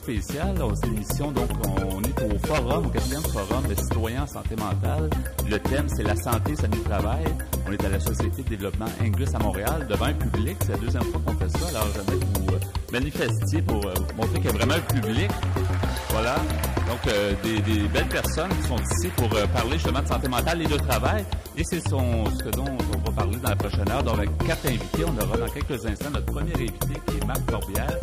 spéciale. C'est une émission, donc, on est au forum, au 4e forum des citoyens en santé mentale. Le thème, c'est la santé, santé du travail. On est à la Société de développement Angus à Montréal, devant un public. C'est la deuxième fois qu'on fait ça. Alors, j'aimerais que vous manifestiez pour montrer qu'il y a vraiment un public. Voilà. Donc, des belles personnes qui sont ici pour parler justement de santé mentale et de travail. Et c'est ce dont on va parler dans la prochaine heure. Donc, avec 4 invités, on aura dans quelques instants notre premier invité qui est Marc Corbière.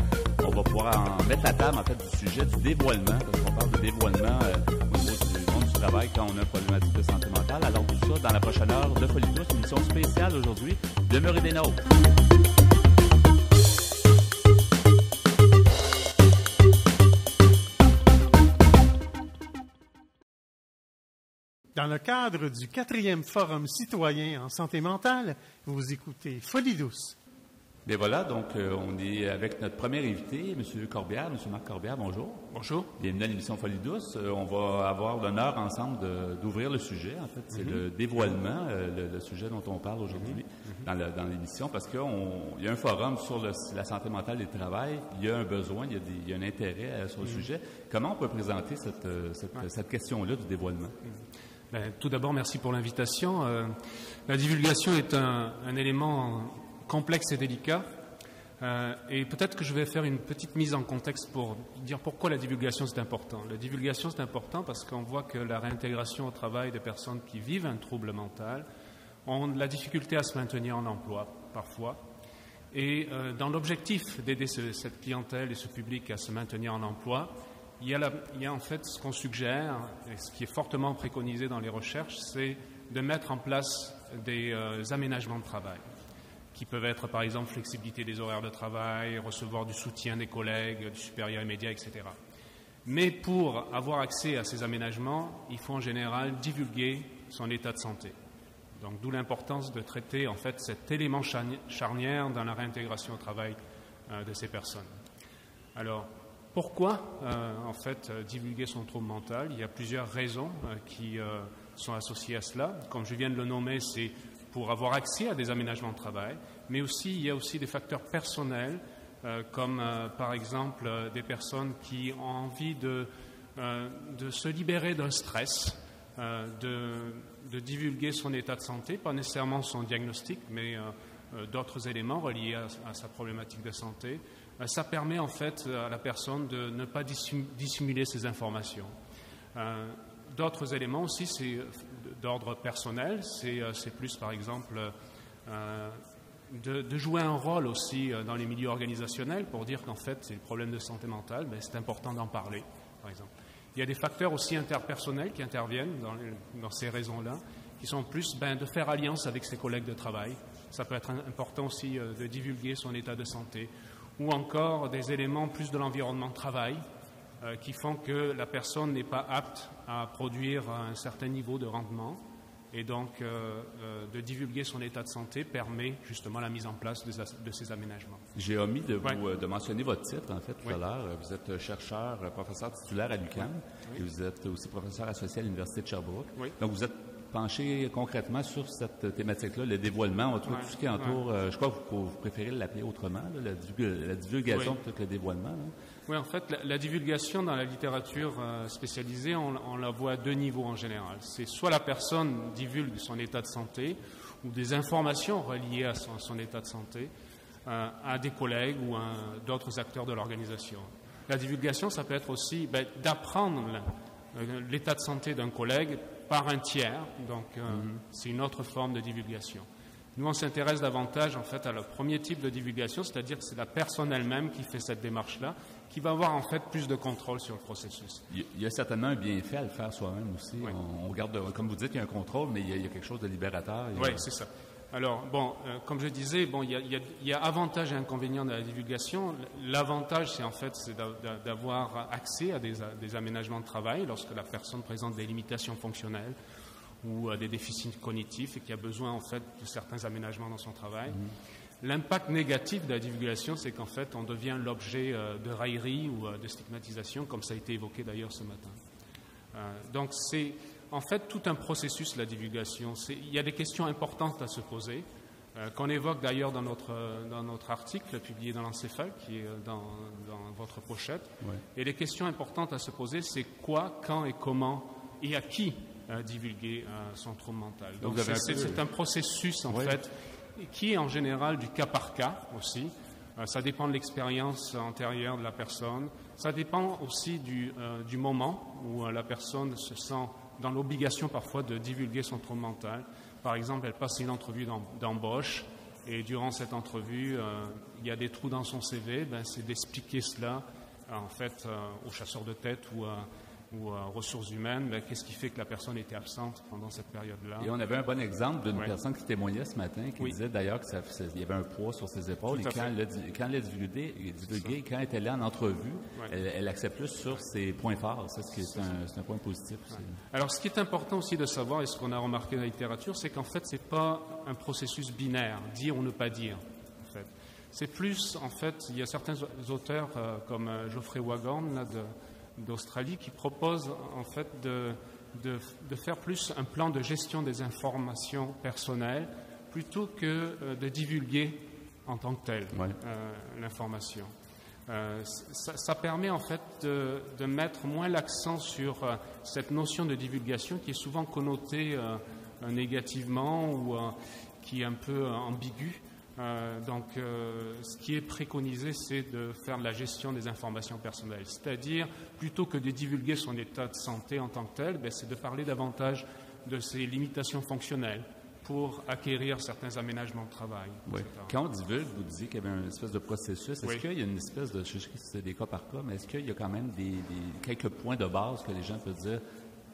On va pouvoir en mettre la table, en fait, du sujet du dévoilement, parce qu'on parle de dévoilement au niveau du monde du travail quand on a une problématique de santé mentale. Alors, tout ça dans la prochaine heure de Folie Douce, une émission spéciale aujourd'hui. Demeurez des nôtres. Dans le cadre du 4e Forum citoyen en santé mentale, vous écoutez Folie Douce. Bien voilà, donc on est avec notre premier invité, M. Corbière, M. Marc Corbière, bonjour. Bonjour. Bienvenue à l'émission Folie Douce. On va avoir l'honneur ensemble d'ouvrir le sujet. En fait, c'est le dévoilement, le sujet dont on parle aujourd'hui dans l'émission, parce qu'il y a un forum sur la santé mentale et le travail. Il y a un besoin, il y a un intérêt sur le sujet. Comment on peut présenter cette question-là du dévoilement? Ben, tout d'abord, merci pour l'invitation. La divulgation est un élément complexe et délicat. Et peut-être que je vais faire une petite mise en contexte pour dire pourquoi la divulgation c'est important. La divulgation c'est important parce qu'on voit que la réintégration au travail des personnes qui vivent un trouble mental ont de la difficulté à se maintenir en emploi, parfois. Et dans l'objectif d'aider cette clientèle et ce public à se maintenir en emploi, il y a en fait ce qu'on suggère, et ce qui est fortement préconisé dans les recherches, c'est de mettre en place des aménagements de travail, qui peuvent être par exemple flexibilité des horaires de travail, recevoir du soutien des collègues, du supérieur immédiat, etc. Mais pour avoir accès à ces aménagements, il faut en général divulguer son état de santé. Donc d'où l'importance de traiter en fait cet élément charnière dans la réintégration au travail de ces personnes. Alors, pourquoi, en fait, divulguer son trouble mental? Il y a plusieurs raisons qui sont associées à cela. Comme je viens de le nommer, c'est pour avoir accès à des aménagements de travail, mais aussi, il y a aussi des facteurs personnels, comme par exemple des personnes qui ont envie de se libérer d'un stress, de divulguer son état de santé, pas nécessairement son diagnostic, mais d'autres éléments reliés à sa problématique de santé. Ça permet en fait à la personne de ne pas dissimuler ses informations. D'autres éléments aussi, c'est d'ordre personnel, c'est plus par exemple de jouer un rôle aussi dans les milieux organisationnels pour dire qu'en fait, ces problèmes de santé mentale, c'est important d'en parler, par exemple. Il y a des facteurs aussi interpersonnels qui interviennent dans ces raisons-là, qui sont plus de faire alliance avec ses collègues de travail. Ça peut être important aussi de divulguer son état de santé, ou encore des éléments plus de l'environnement de travail qui font que la personne n'est pas apte à produire un certain niveau de rendement. Et donc, de divulguer son état de santé permet justement la mise en place de ces aménagements. J'ai omis de mentionner votre titre, en fait, tout à l'heure. Vous êtes chercheur, professeur titulaire à l'UQAM, et vous êtes aussi professeur associé à l'Université de Sherbrooke. Donc, vous êtes penché concrètement sur cette thématique-là, le dévoilement, tout ce qui entoure, je crois que vous préférez l'appeler autrement, là, la divulgation plutôt que le dévoilement. Là. Oui, en fait, la divulgation dans la littérature spécialisée, on la voit à deux niveaux en général. C'est soit la personne divulgue son état de santé ou des informations reliées à son état de santé à des collègues ou à d'autres acteurs de l'organisation. La divulgation, ça peut être aussi d'apprendre l'état de santé d'un collègue par un tiers, donc c'est une autre forme de divulgation. Nous, on s'intéresse davantage en fait à le premier type de divulgation, c'est-à-dire que c'est la personne elle-même qui fait cette démarche-là, qui va avoir en fait plus de contrôle sur le processus. Il y a certainement un bienfait à le faire soi-même aussi. Oui. On garde, comme vous dites, il y a un contrôle, mais il y a quelque chose de libérateur. Oui, c'est ça. Alors, comme je disais, il y a avantages et inconvénients de la divulgation. L'avantage, c'est d'avoir accès à des aménagements de travail lorsque la personne présente des limitations fonctionnelles ou des déficits cognitifs et qui a besoin, en fait, de certains aménagements dans son travail. L'impact négatif de la divulgation, c'est qu'en fait, on devient l'objet de raillerie ou de stigmatisation, comme ça a été évoqué d'ailleurs ce matin. Donc, c'est en fait tout un processus, la divulgation. Il y a des questions importantes à se poser. qu'on évoque d'ailleurs dans notre article publié dans l'Encéphale, qui est dans votre pochette. Ouais. Et les questions importantes à se poser, c'est quoi, quand et comment et à qui divulguer son trouble mental. Donc c'est un processus en fait qui est en général du cas par cas aussi. Ça dépend de l'expérience antérieure de la personne. Ça dépend aussi du moment où la personne se sent dans l'obligation parfois de divulguer son trouble mental. Par exemple, elle passe une entrevue d'embauche et durant cette entrevue, il y a des trous dans son CV. C'est d'expliquer cela en fait au chasseur de tête ou ressources humaines, qu'est-ce qui fait que la personne était absente pendant cette période-là. Et on avait un bon exemple d'une personne qui témoignait ce matin, qui disait d'ailleurs qu'il y avait un poids sur ses épaules, et quand elle a divulgué, quand elle était là en entrevue, elle axait plus sur ses points forts. Ça, c'est un point positif aussi. Alors, ce qui est important aussi de savoir, et ce qu'on a remarqué dans la littérature, c'est qu'en fait, c'est pas un processus binaire, dire ou ne pas dire. En fait. C'est plus, en fait, il y a certains auteurs comme Geoffrey Waghorn, d'Australie, qui propose en fait de faire plus un plan de gestion des informations personnelles plutôt que de divulguer en tant que tel l'information. Ça permet en fait de mettre moins l'accent sur cette notion de divulgation qui est souvent connotée négativement ou qui est un peu ambiguë. Donc, ce qui est préconisé, c'est de faire de la gestion des informations personnelles. C'est-à-dire, plutôt que de divulguer son état de santé en tant que tel, c'est de parler davantage de ses limitations fonctionnelles pour acquérir certains aménagements de travail. Oui. Quand on divulgue, vous disiez qu'il y avait une espèce de processus. Est-ce qu'il y a une espèce de, je sais que c'est des cas par cas, mais est-ce qu'il y a quand même quelques points de base que les gens peuvent dire,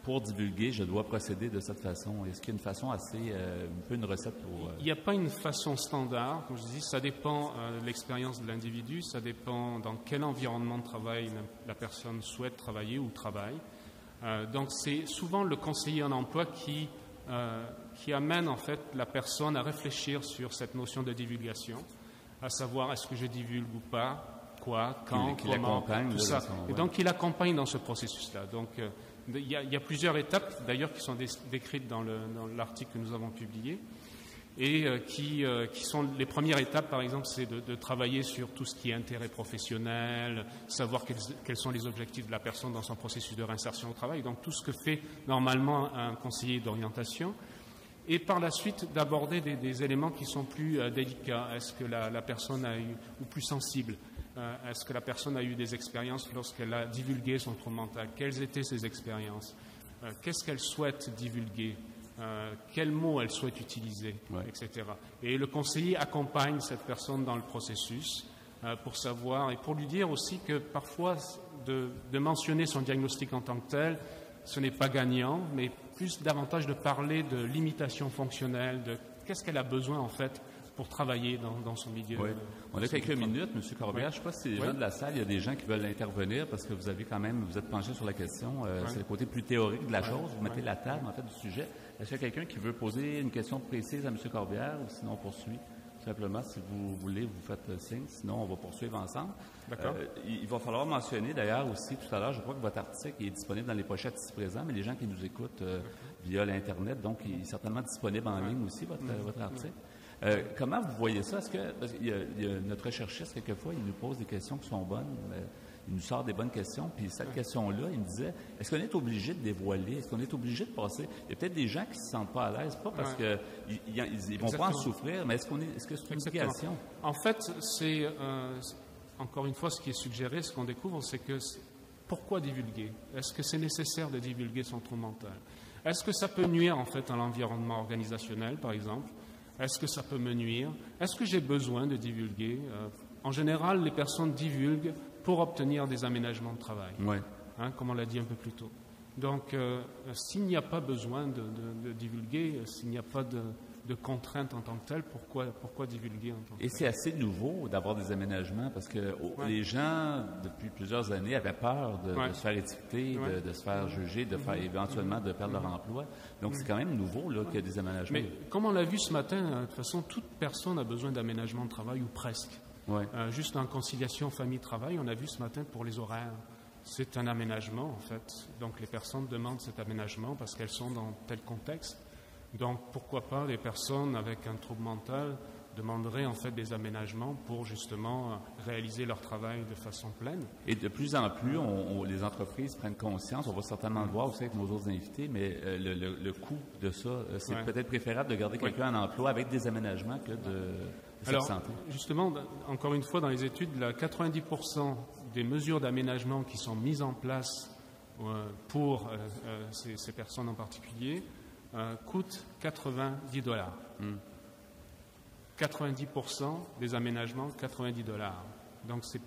pour divulguer, je dois procéder de cette façon? Est-ce qu'il y a une façon assez, un peu une recette pour... Il n'y a pas une façon standard, comme je dis, ça dépend de l'expérience de l'individu, ça dépend dans quel environnement de travail la personne souhaite travailler ou travaille. Donc c'est souvent le conseiller en emploi qui amène en fait la personne à réfléchir sur cette notion de divulgation, à savoir est-ce que je divulgue ou pas, quoi, quand, comment, tout ça. Et donc il accompagne dans ce processus-là. Donc il y a plusieurs étapes, d'ailleurs, qui sont décrites dans l'article que nous avons publié, et qui sont les premières étapes, par exemple, c'est de travailler sur tout ce qui est intérêt professionnel, savoir quels sont les objectifs de la personne dans son processus de réinsertion au travail, donc tout ce que fait normalement un conseiller d'orientation, et par la suite d'aborder des éléments qui sont plus délicats. Est-ce que la personne a eu, ou plus sensible, est-ce que la personne a eu des expériences lorsqu'elle a divulgué son trouble mental? Quelles étaient ces expériences? Qu'est-ce qu'elle souhaite divulguer? Quels mots elle souhaite utiliser, etc. Et le conseiller accompagne cette personne dans le processus pour savoir et pour lui dire aussi que parfois de mentionner son diagnostic en tant que tel, ce n'est pas gagnant, mais plus davantage de parler de limitations fonctionnelles, de qu'est-ce qu'elle a besoin en fait pour travailler dans son milieu. Oui. On a quelques minutes, M. Corbière. Je ne sais pas si les gens de la salle, il y a des gens qui veulent intervenir parce que vous êtes penché sur la question. C'est le côté plus théorique de la chose. Vous mettez la table, en fait, du sujet. Est-ce qu'il y a quelqu'un qui veut poser une question précise à M. Corbière ou sinon on poursuit? Simplement, si vous voulez, vous faites signe. Sinon, on va poursuivre ensemble. D'accord. Il va falloir mentionner, d'ailleurs, aussi, tout à l'heure, je crois que votre article est disponible dans les pochettes ici présents, mais les gens qui nous écoutent via l'Internet, donc il est certainement disponible en ligne aussi, votre article. Comment vous voyez ça? Parce qu'il y a notre recherchiste, quelquefois, il nous pose des questions qui sont bonnes. Il nous sort des bonnes questions. Puis cette question-là, il me disait, est-ce qu'on est obligé de dévoiler? Est-ce qu'on est obligé de passer? Il y a peut-être des gens qui ne se sentent pas à l'aise, pas parce qu'ils ne vont pas en souffrir, mais est-ce que c'est une obligation? En fait, c'est encore une fois ce qui est suggéré, ce qu'on découvre, c'est que pourquoi divulguer? Est-ce que c'est nécessaire de divulguer son trouble mental? Est-ce que ça peut nuire en fait à l'environnement organisationnel, par exemple? Est-ce que ça peut me nuire? Est-ce que j'ai besoin de divulguer? En général, les personnes divulguent pour obtenir des aménagements de travail, comme on l'a dit un peu plus tôt. Donc, s'il n'y a pas besoin de divulguer, s'il n'y a pas de contraintes en tant que telles, pourquoi divulguer en tant que tel? Et c'est assez nouveau d'avoir des aménagements parce que les gens, depuis plusieurs années, avaient peur de se faire étiqueter, de se faire juger, de faire éventuellement de perdre leur emploi. Donc, c'est quand même nouveau qu'il y a des aménagements. Mais comme on l'a vu ce matin, de toute façon, toute personne a besoin d'aménagement de travail ou presque. Juste en conciliation famille-travail, on a vu ce matin pour les horaires. C'est un aménagement, en fait. Donc, les personnes demandent cet aménagement parce qu'elles sont dans tel contexte. Donc, pourquoi pas les personnes avec un trouble mental demanderaient en fait des aménagements pour justement réaliser leur travail de façon pleine. Et de plus en plus, les entreprises prennent conscience, on va certainement le voir aussi avec nos autres invités, mais le coût de ça, c'est peut-être préférable de garder quelqu'un en emploi avec des aménagements que de s'absenter. Justement, encore une fois, dans les études, 90% des mesures d'aménagement qui sont mises en place pour ces personnes en particulier coûtent $90. 90% des aménagements, $90. Donc c'est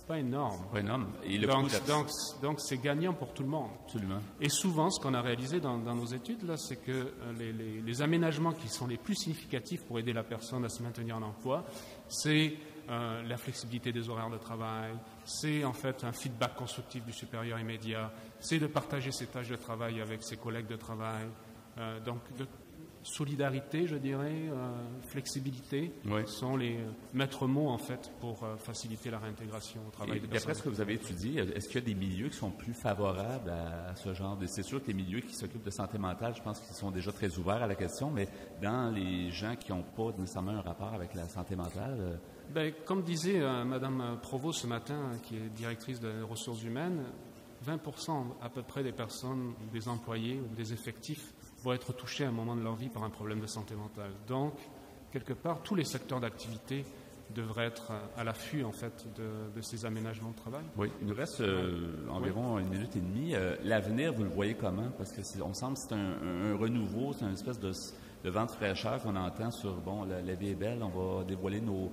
pas énorme. Pas énorme. Et donc c'est gagnant pour tout le monde. Absolument. Et souvent, ce qu'on a réalisé dans nos études là, c'est que les aménagements qui sont les plus significatifs pour aider la personne à se maintenir en emploi, c'est la flexibilité des horaires de travail, c'est en fait un feedback constructif du supérieur immédiat, c'est de partager ses tâches de travail avec ses collègues de travail, donc de solidarité, je dirais, flexibilité, sont les maîtres mots en fait pour faciliter la réintégration au travail des personnes. D'après ce que vous avez étudié, est-ce qu'il y a des milieux qui sont plus favorables à ce genre de... C'est sûr que les milieux qui s'occupent de santé mentale, je pense qu'ils sont déjà très ouverts à la question, mais dans les gens qui n'ont pas nécessairement un rapport avec la santé mentale... Comme disait Mme Provost ce matin, qui est directrice des ressources humaines, 20% à peu près des personnes, des employés ou des effectifs vont être touchés à un moment de leur vie par un problème de santé mentale. Donc, quelque part, tous les secteurs d'activité devraient être à l'affût, en fait, de ces aménagements de travail. Oui, il nous reste environ 1 minute et demie. L'avenir, vous le voyez comment? Parce que on semble que c'est un renouveau, c'est une espèce de vent de fraîcheur qu'on entend sur, la vie est belle, on va dévoiler nos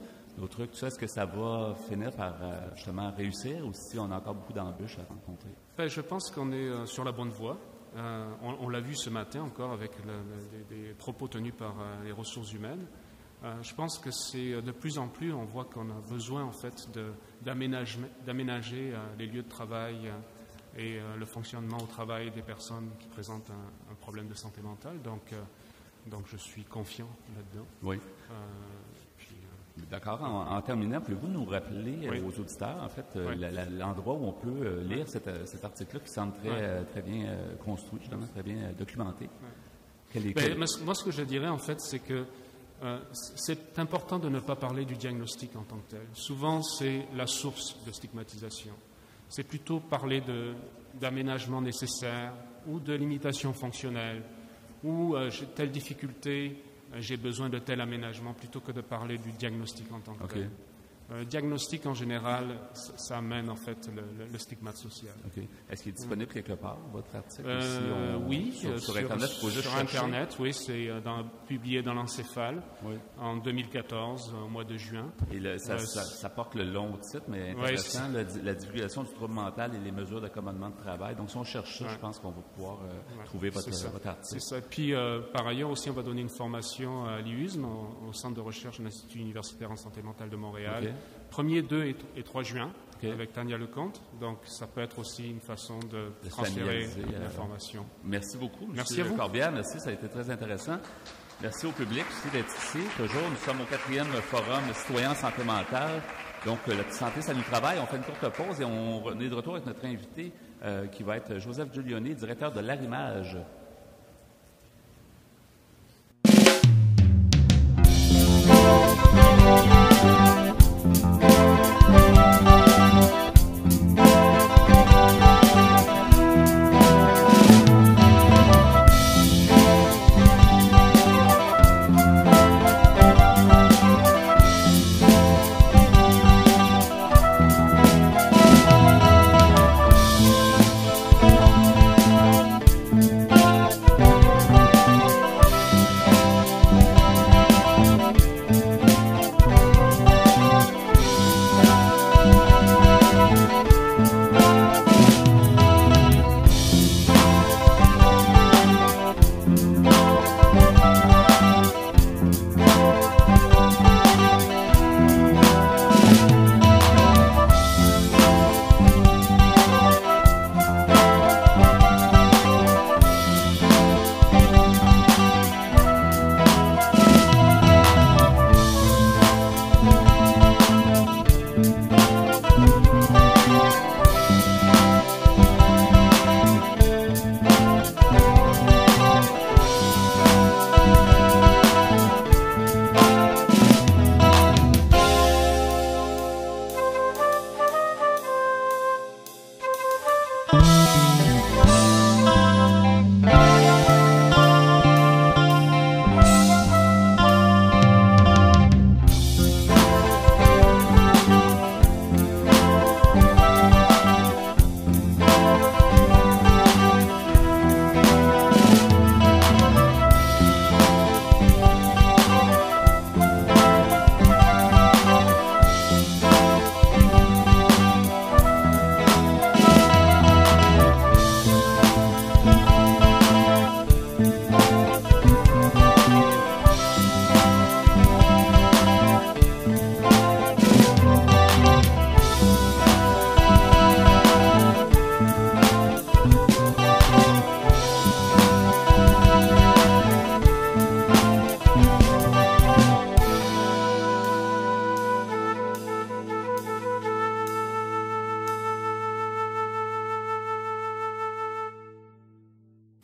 trucs, tout ça. Est-ce que ça va finir par, justement, réussir ou si on a encore beaucoup d'embûches à rencontrer? Je pense qu'on est sur la bonne voie. On l'a vu ce matin encore avec des propos tenus par les ressources humaines. Je pense que c'est de plus en plus, on voit qu'on a besoin en fait d'aménager les lieux de travail et le fonctionnement au travail des personnes qui présentent un problème de santé mentale. Donc je suis confiant là-dedans. Oui. D'accord. En terminant, pouvez-vous nous rappeler aux auditeurs, en fait, l'endroit où on peut lire cet article-là qui semble très bien construit, justement, très bien documenté? Moi, ce que je dirais, en fait, c'est que c'est important de ne pas parler du diagnostic en tant que tel. Souvent, c'est la source de stigmatisation. C'est plutôt parler d'aménagement nécessaire ou de limitation fonctionnelle ou telle difficulté, j'ai besoin de tel aménagement, plutôt que de parler du diagnostic en tant que tel. Diagnostic, en général, ça amène en fait le stigmate social. Okay. Est-ce qu'il est disponible quelque part, votre article? Oui, sur Internet, sur Internet, oui, c'est publié dans l'Encéphale en 2014, au mois de juin. Et ça porte le long titre, mais intéressant, la divulgation du trouble mental et les mesures d'accommodement de travail. Donc, si on cherche ça, je pense qu'on va pouvoir trouver votre article. C'est ça. Puis, par ailleurs, aussi, on va donner une formation à l'IUSM, au Centre de recherche de l'Institut universitaire en santé mentale de Montréal. 1er, 2 et 3 juin, avec Tania Lecomte. Donc, ça peut être aussi une façon de transférer l'information. Merci beaucoup, Merci à vous. Corbière. Merci, ça a été très intéressant. Merci au public aussi d'être ici. Toujours, nous sommes au 4e Forum citoyen santé mentale. Donc, la santé, ça nous travaille. On fait une courte pause et on est de retour avec notre invité qui va être Joseph Giulioni, directeur de l'Arrimage.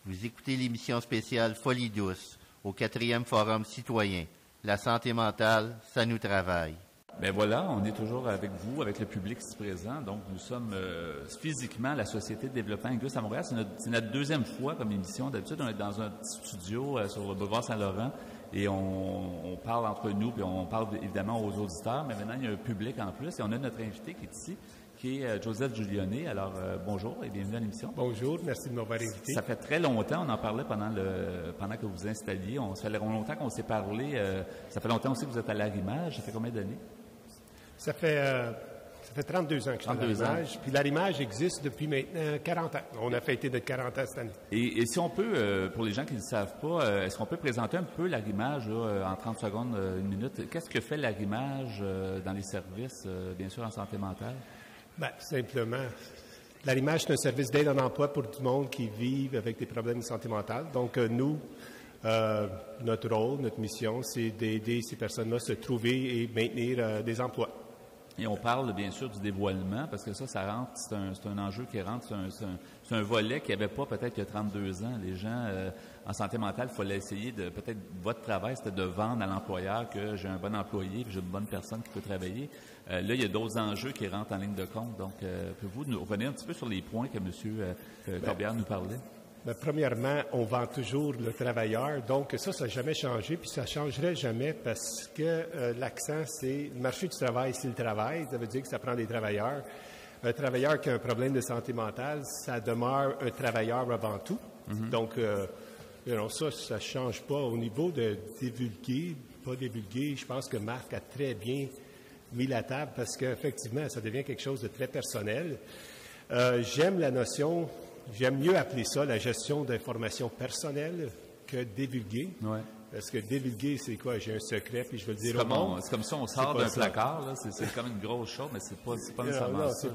Vous écoutez l'émission spéciale Folie douce au 4e Forum citoyen. La santé mentale, ça nous travaille. Ben voilà, on est toujours avec vous, avec le public ici présent. Donc, nous sommes physiquement la Société de développement Angus à Montréal. C'est notre deuxième fois comme émission. D'habitude, on est dans un petit studio sur le boulevard Saint-Laurent et on parle entre nous, puis on parle évidemment aux auditeurs. Mais maintenant, il y a un public en plus et on a notre invité qui est ici, qui est Joseph Giulioni. Alors, bonjour et bienvenue à l'émission. Bonjour, merci de m'avoir invité. Ça fait très longtemps, on en parlait pendant que vous installiez. Ça fait longtemps qu'on s'est parlé. Ça fait longtemps aussi que vous êtes à l'Arrimage. Ça fait combien d'années? Ça fait 32 ans que je suis à l'Arrimage. Puis l'Arrimage existe depuis maintenant 40 ans. On a fêté notre 40 ans cette année. Et si on peut, pour les gens qui ne le savent pas, est-ce qu'on peut présenter un peu l'Arrimage en 30 secondes, une minute? Qu'est-ce que fait l'Arrimage dans les services, bien sûr, en santé mentale? Bien, simplement, l'Arrimage, c'est un service d'aide en emploi pour tout le monde qui vit avec des problèmes de santé mentale. Donc, nous, notre rôle, notre mission, c'est d'aider ces personnes-là à se trouver et maintenir des emplois. Et on parle bien sûr du dévoilement, parce que ça rentre, c'est un enjeu qui rentre, c'est un volet qu'il n'y avait pas peut-être il y a 32 ans. Les gens en santé mentale, il fallait essayer de, peut-être votre travail, c'était de vendre à l'employeur que j'ai un bon employé, que j'ai une bonne personne qui peut travailler. Là, il y a d'autres enjeux qui rentrent en ligne de compte. Donc, pouvez-vous nous revenir un petit peu sur les points que M. Corbière nous parlait? Bien, premièrement, on vend toujours le travailleur, donc ça n'a jamais changé, puis ça ne changerait jamais parce que l'accent, c'est le marché du travail, c'est le travail, ça veut dire que ça prend des travailleurs. Un travailleur qui a un problème de santé mentale, ça demeure un travailleur avant tout. Mm-hmm. Donc, ça ne change pas. Au niveau de pas divulguer, je pense que Marc a très bien mis la table parce qu'effectivement, ça devient quelque chose de très personnel. J'aime mieux appeler ça la gestion d'informations personnelles que divulguer. Ouais. Parce que divulguer, c'est quoi? J'ai un secret, puis je veux le dire au monde. C'est comme ça, on sort d'un placard, là. C'est comme une grosse chose, mais c'est pas nécessairement non, ça.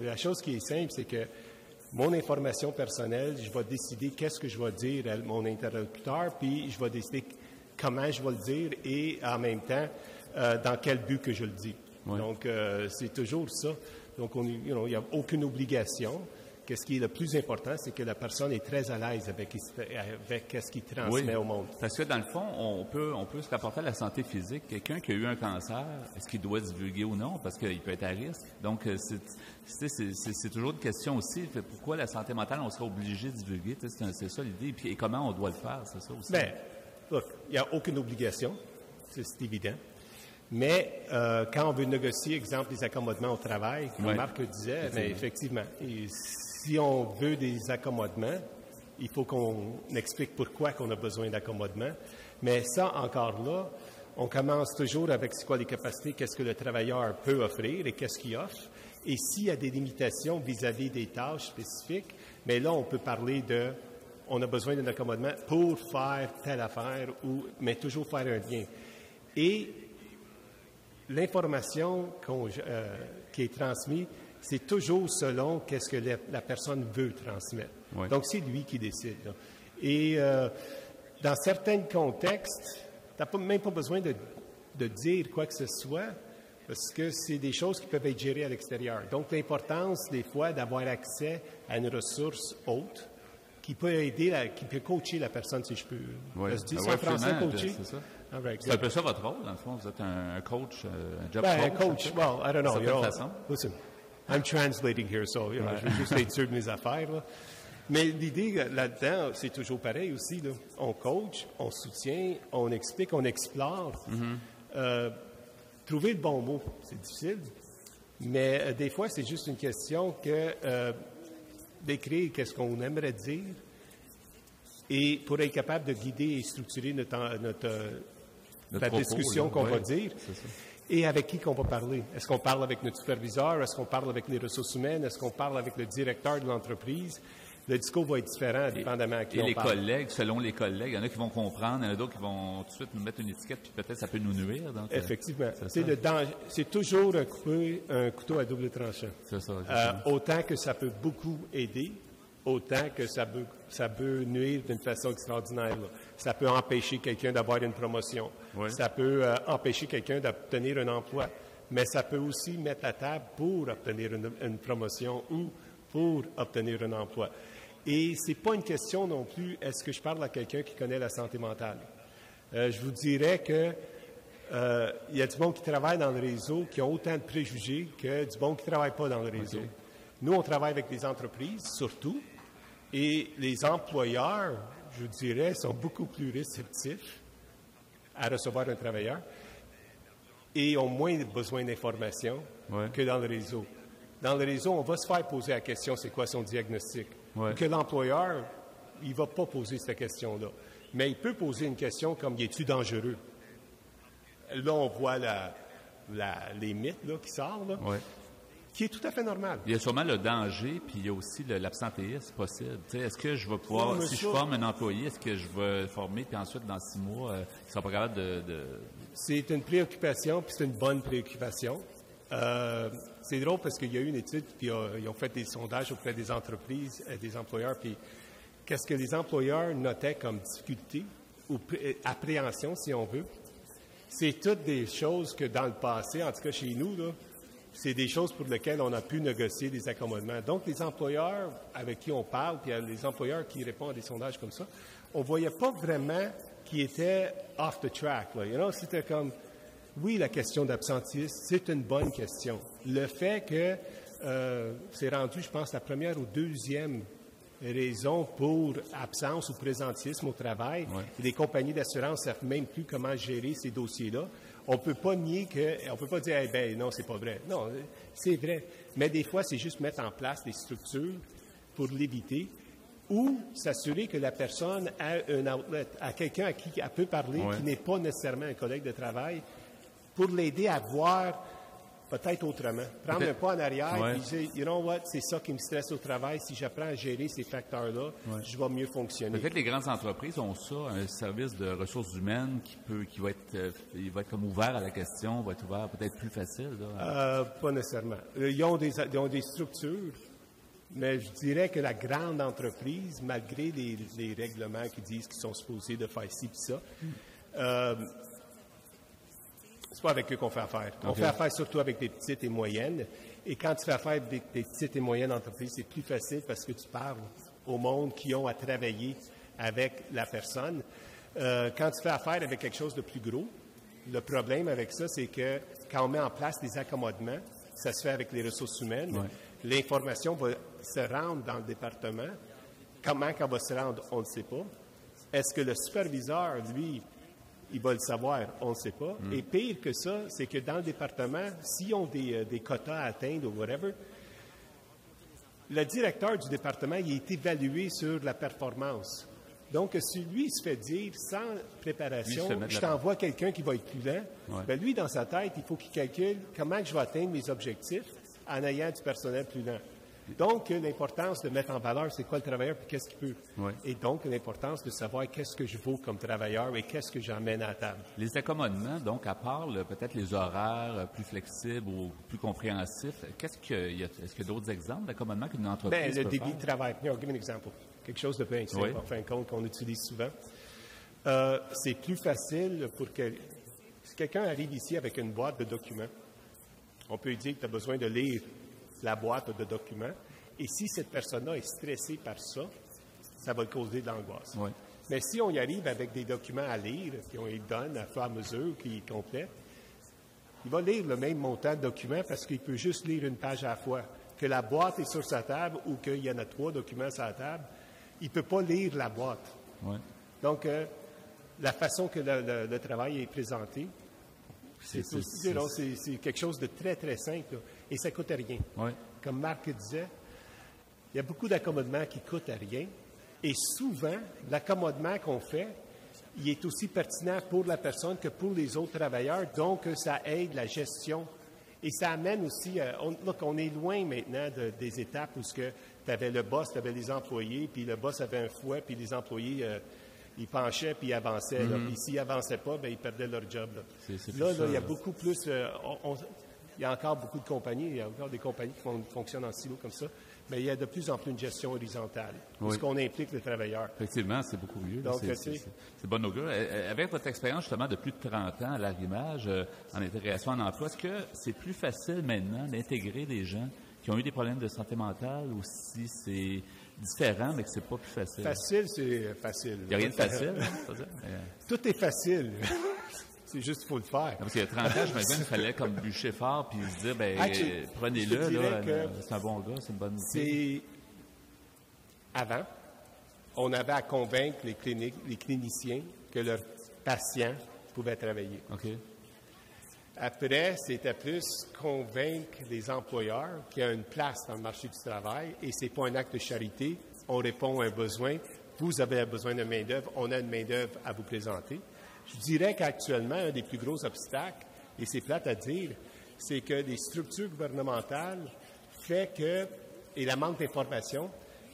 La chose qui est simple, c'est que mon information personnelle, je vais décider qu'est-ce que je vais dire à mon interlocuteur, puis je vais décider comment je vais le dire et en même temps, dans quel but que je le dis. Ouais. Donc, c'est toujours ça. Donc, il n'y a aucune obligation. Ce qui est le plus important, c'est que la personne est très à l'aise avec ce qu'il transmet au monde. Parce que dans le fond, on peut se rapporter à la santé physique. Quelqu'un qui a eu un cancer, est-ce qu'il doit divulguer ou non? Parce qu'il peut être à risque. Donc, c'est toujours une question aussi. Pourquoi la santé mentale, on serait obligé de divulguer? C'est ça l'idée. Et comment on doit le faire? C'est ça aussi. Bien, look, il n'y a aucune obligation. C'est évident. Mais quand on veut négocier, exemple, des accommodements au travail, comme Marc le disait, mais effectivement, si on veut des accommodements, il faut qu'on explique pourquoi qu'on a besoin d'accommodements. Mais ça, encore là, on commence toujours avec c'est quoi les capacités, qu'est-ce que le travailleur peut offrir et qu'est-ce qu'il offre. Et s'il y a des limitations vis-à-vis des tâches spécifiques, mais là, on peut parler on a besoin d'un accommodement pour faire telle affaire, mais toujours faire un lien. Et l'information qui est transmise, c'est toujours selon qu'est-ce que la personne veut transmettre. Oui. Donc, c'est lui qui décide. Là. Et dans certains contextes, tu n'as même pas besoin de dire quoi que ce soit parce que c'est des choses qui peuvent être gérées à l'extérieur. Donc, l'importance, des fois, d'avoir accès à une ressource haute qui peut aider, qui peut coacher la personne, si je peux. Oui. C'est en français, coacher? C'est ça. C'est un peu ça votre rôle, dans le fond. Vous êtes un coach, un job coach. Un coach, well, I don't know. Façon. Listen, I'm translating here, so je vais juste être sûr de mes affaires. Là. Mais l'idée là-dedans, c'est toujours pareil aussi. Là. On coach, on soutient, on explique, on explore. Mm-hmm. Trouver le bon mot, c'est difficile. Mais des fois, c'est juste une question d'écrire qu'est-ce qu'on aimerait dire et pour être capable de guider et structurer la discussion qu'on va dire. Et avec qui qu'on va parler? Est-ce qu'on parle avec notre superviseur? Est-ce qu'on parle avec les ressources humaines? Est-ce qu'on parle avec le directeur de l'entreprise? Le discours va être différent, dépendamment à qui on parle. Et les collègues, selon les collègues, il y en a qui vont comprendre, il y en a d'autres qui vont tout de suite nous mettre une étiquette, puis peut-être ça peut nous nuire. Donc, effectivement. C'est toujours un couteau à double tranchant. C'est ça. Autant que ça peut beaucoup aider, autant que ça peut nuire d'une façon extraordinaire. Là. Ça peut empêcher quelqu'un d'avoir une promotion. Oui. Ça peut empêcher quelqu'un d'obtenir un emploi. Mais ça peut aussi mettre la table pour obtenir une promotion ou pour obtenir un emploi. Et c'est pas une question non plus, est-ce que je parle à quelqu'un qui connaît la santé mentale? Je vous dirais que il y a du monde qui travaille dans le réseau qui ont autant de préjugés que du monde qui ne travaille pas dans le réseau. Okay. Nous, on travaille avec des entreprises, surtout, et les employeurs, je dirais, sont beaucoup plus réceptifs à recevoir un travailleur et ont moins besoin d'informations que dans le réseau. Dans le réseau, on va se faire poser la question, c'est quoi son diagnostic? Que l'employeur, il ne va pas poser cette question-là. Mais il peut poser une question comme, es-tu dangereux? Là, on voit les mythes là, qui sortent, là, qui est tout à fait normal. Il y a sûrement le danger, puis il y a aussi l'absentéisme possible. Est-ce que je vais pouvoir, si je forme un employé, est-ce que je vais former, puis ensuite, dans 6 mois, il ne sera pas capable de... C'est une préoccupation, puis c'est une bonne préoccupation. C'est drôle parce qu'il y a eu une étude, puis ils ont fait des sondages auprès des entreprises, des employeurs, puis qu'est-ce que les employeurs notaient comme difficulté ou appréhension, si on veut. C'est toutes des choses que dans le passé, en tout cas chez nous, là, c'est des choses pour lesquelles on a pu négocier des accommodements. Donc, les employeurs avec qui on parle, puis les employeurs qui répondent à des sondages comme ça, on ne voyait pas vraiment qu'ils étaient off the track. Là. You know, c'était comme, oui, la question d'absentéisme, c'est une bonne question. Le fait que c'est rendu, je pense, la première ou deuxième raison pour absence ou présentisme au travail. Les compagnies d'assurance ne savent même plus comment gérer ces dossiers-là. On ne peut pas nier on ne peut pas dire, eh ben non, c'est pas vrai. Non, c'est vrai. Mais des fois, c'est juste mettre en place des structures pour l'éviter ou s'assurer que la personne a un outlet, à quelqu'un à qui elle peut parler, qui n'est pas nécessairement un collègue de travail, pour l'aider à voir peut-être autrement. Prendre un pas en arrière et dire, you know what, c'est ça qui me stresse au travail. Si j'apprends à gérer ces facteurs-là, je vais mieux fonctionner. Peut-être les grandes entreprises ont ça, un service de ressources humaines qui va être comme ouvert à la question, va être ouvert peut-être plus facile. Là. Pas nécessairement. Ils ont des structures, mais je dirais que la grande entreprise, malgré les règlements qui disent qu'ils sont supposés de faire ci et ça, c'est pas avec eux qu'on fait affaire. On fait affaire surtout avec des petites et moyennes. Et quand tu fais affaire avec des petites et moyennes entreprises, c'est plus facile parce que tu parles au monde qui ont à travailler avec la personne. Quand tu fais affaire avec quelque chose de plus gros, le problème avec ça, c'est que quand on met en place des accommodements, ça se fait avec les ressources humaines. L'information va se rendre dans le département. Comment elle va se rendre, on ne sait pas. Est-ce que le superviseur, lui, il va le savoir, on ne sait pas. Et pire que ça, c'est que dans le département, s'ils ont des quotas à atteindre ou whatever, le directeur du département, il est évalué sur la performance. Donc, si lui, il se fait dire, sans préparation, je t'envoie quelqu'un qui va être plus lent, bien, lui, dans sa tête, il faut qu'il calcule comment je vais atteindre mes objectifs en ayant du personnel plus lent. Donc, l'importance de mettre en valeur, c'est quoi le travailleur et qu'est-ce qu'il peut. Et donc, l'importance de savoir qu'est-ce que je vaux comme travailleur et qu'est-ce que j'emmène à la table. Les accommodements, donc, à part peut-être les horaires plus flexibles ou plus compréhensifs, est-ce qu'il y a d'autres exemples d'accommodements qu'une entreprise le peut débit faire? de travail. I'll give an example. Quelque chose de bien simple, en fin de compte, qu'on utilise souvent. C'est plus facile pour que... Si quelqu'un arrive ici avec une boîte de documents, on peut lui dire que tu as besoin de lire la boîte de documents. Et si cette personne-là est stressée par ça, ça va le causer de l'angoisse. Mais si on y arrive avec des documents à lire, puis on les donne à fur et à mesure qu'il est complet, il va lire le même montant de documents parce qu'il peut juste lire une page à la fois. Que la boîte est sur sa table ou qu'il y en a 3 documents sur la table, il ne peut pas lire la boîte. Donc, la façon que le travail est présenté, c'est quelque chose de très, très simple. Là. Et ça ne coûte rien. Comme Marc disait, il y a beaucoup d'accommodements qui ne coûtent rien. Et souvent, l'accommodement qu'on fait, il est aussi pertinent pour la personne que pour les autres travailleurs. Donc, ça aide la gestion. Et ça amène aussi... on est loin maintenant des étapes où tu avais le boss, tu avais les employés, puis le boss avait un fouet, puis les employés... ils penchaient puis ils avançaient. Puis s'ils n'avançaient pas, bien, ils perdaient leur job. Là, il y a beaucoup plus... il y a encore beaucoup de compagnies, il y a encore des compagnies qui fonctionnent en silo comme ça, mais il y a de plus en plus une gestion horizontale, parce qu'on implique le travailleur. Effectivement, c'est beaucoup mieux. Donc, c'est bon augure. Avec votre expérience, justement, de plus de 30 ans à l'arrimage, en intégration en emploi, est-ce que c'est plus facile maintenant d'intégrer des gens qui ont eu des problèmes de santé mentale ou si c'est différent, mais que c'est pas plus facile. Facile, c'est facile. Il n'y a rien de facile, hein, c'est ça? Tout est facile. C'est juste qu'il faut le faire. Parce qu'il y a 30 ans, je me disais qu'il fallait comme bûcher fort puis se dire, prenez-le, je te dirais là, que c'est un bon gars, c'est une bonne idée. Avant, on avait à convaincre les cliniciens que leurs patients pouvaient travailler. OK. Après, c'était plus convaincre les employeurs qu'il y a une place dans le marché du travail et c'est pas un acte de charité. On répond à un besoin. Vous avez besoin de main-d'œuvre. On a une main-d'œuvre à vous présenter. Je dirais qu'actuellement, un des plus gros obstacles, et c'est plate à dire, c'est que les structures gouvernementales et la manque d'information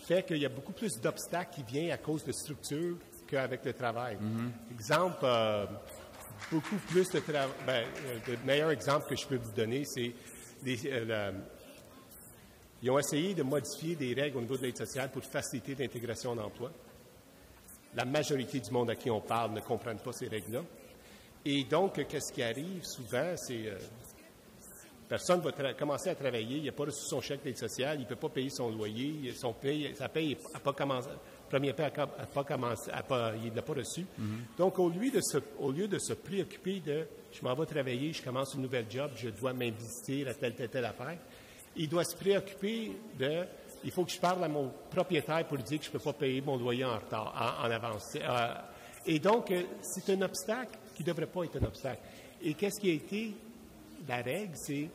fait qu'il y a beaucoup plus d'obstacles qui viennent à cause de structures qu'avec le travail. Exemple, beaucoup plus de travail. Le meilleur exemple que je peux vous donner, c'est ils ont essayé de modifier des règles au niveau de l'aide sociale pour faciliter l'intégration en emploi. La majorité du monde à qui on parle ne comprennent pas ces règles-là. Et donc, qu'est-ce qui arrive souvent, c'est personne va commencer à travailler, il n'a pas reçu son chèque d'aide sociale, il ne peut pas payer son loyer, sa paye n'a pas commencé, premier paye n'a pas commencé, il ne l'a pas reçu. Donc, au lieu de se préoccuper de « je m'en vais travailler, je commence une nouvelle job, je dois m'investir à telle affaire », il doit se préoccuper de « il faut que je parle à mon propriétaire pour lui dire que je ne peux pas payer mon loyer en retard, en avance ». Et donc, c'est un obstacle qui ne devrait pas être un obstacle. Et qu'est-ce qui a été la règle, c'est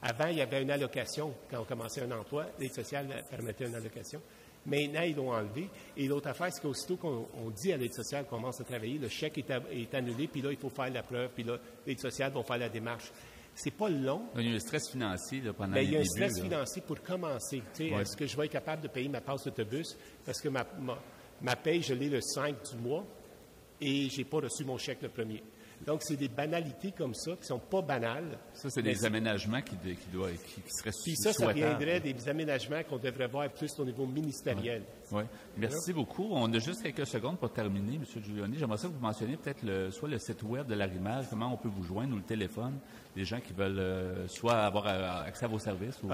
avant, il y avait une allocation quand on commençait un emploi. L'aide sociale permettait une allocation. Maintenant, ils l'ont enlevé. Et l'autre affaire, c'est qu'aussitôt qu'on dit à l'aide sociale qu'on commence à travailler, le chèque est annulé, puis là, il faut faire la preuve, puis là, l'aide sociale va faire la démarche. C'est pas long. Il y a un stress financier là, pendant les débuts. Il y a un stress financier pour commencer. Est-ce que je vais être capable de payer ma passe d'autobus? Parce que ma paye, je l'ai le 5 du mois et je n'ai pas reçu mon chèque le premier. Donc, c'est des banalités comme ça qui ne sont pas banales. Ça, c'est des aménagements qui seraient Puis ça viendrait des aménagements qu'on devrait voir plus au niveau ministériel. Oui. Merci beaucoup. On a juste quelques secondes pour terminer, M. Giuliani. J'aimerais ça que vous mentionniez peut-être soit le site web de l'Arrimage, comment on peut vous joindre, ou le téléphone, des gens qui veulent soit avoir accès à vos services. Ou...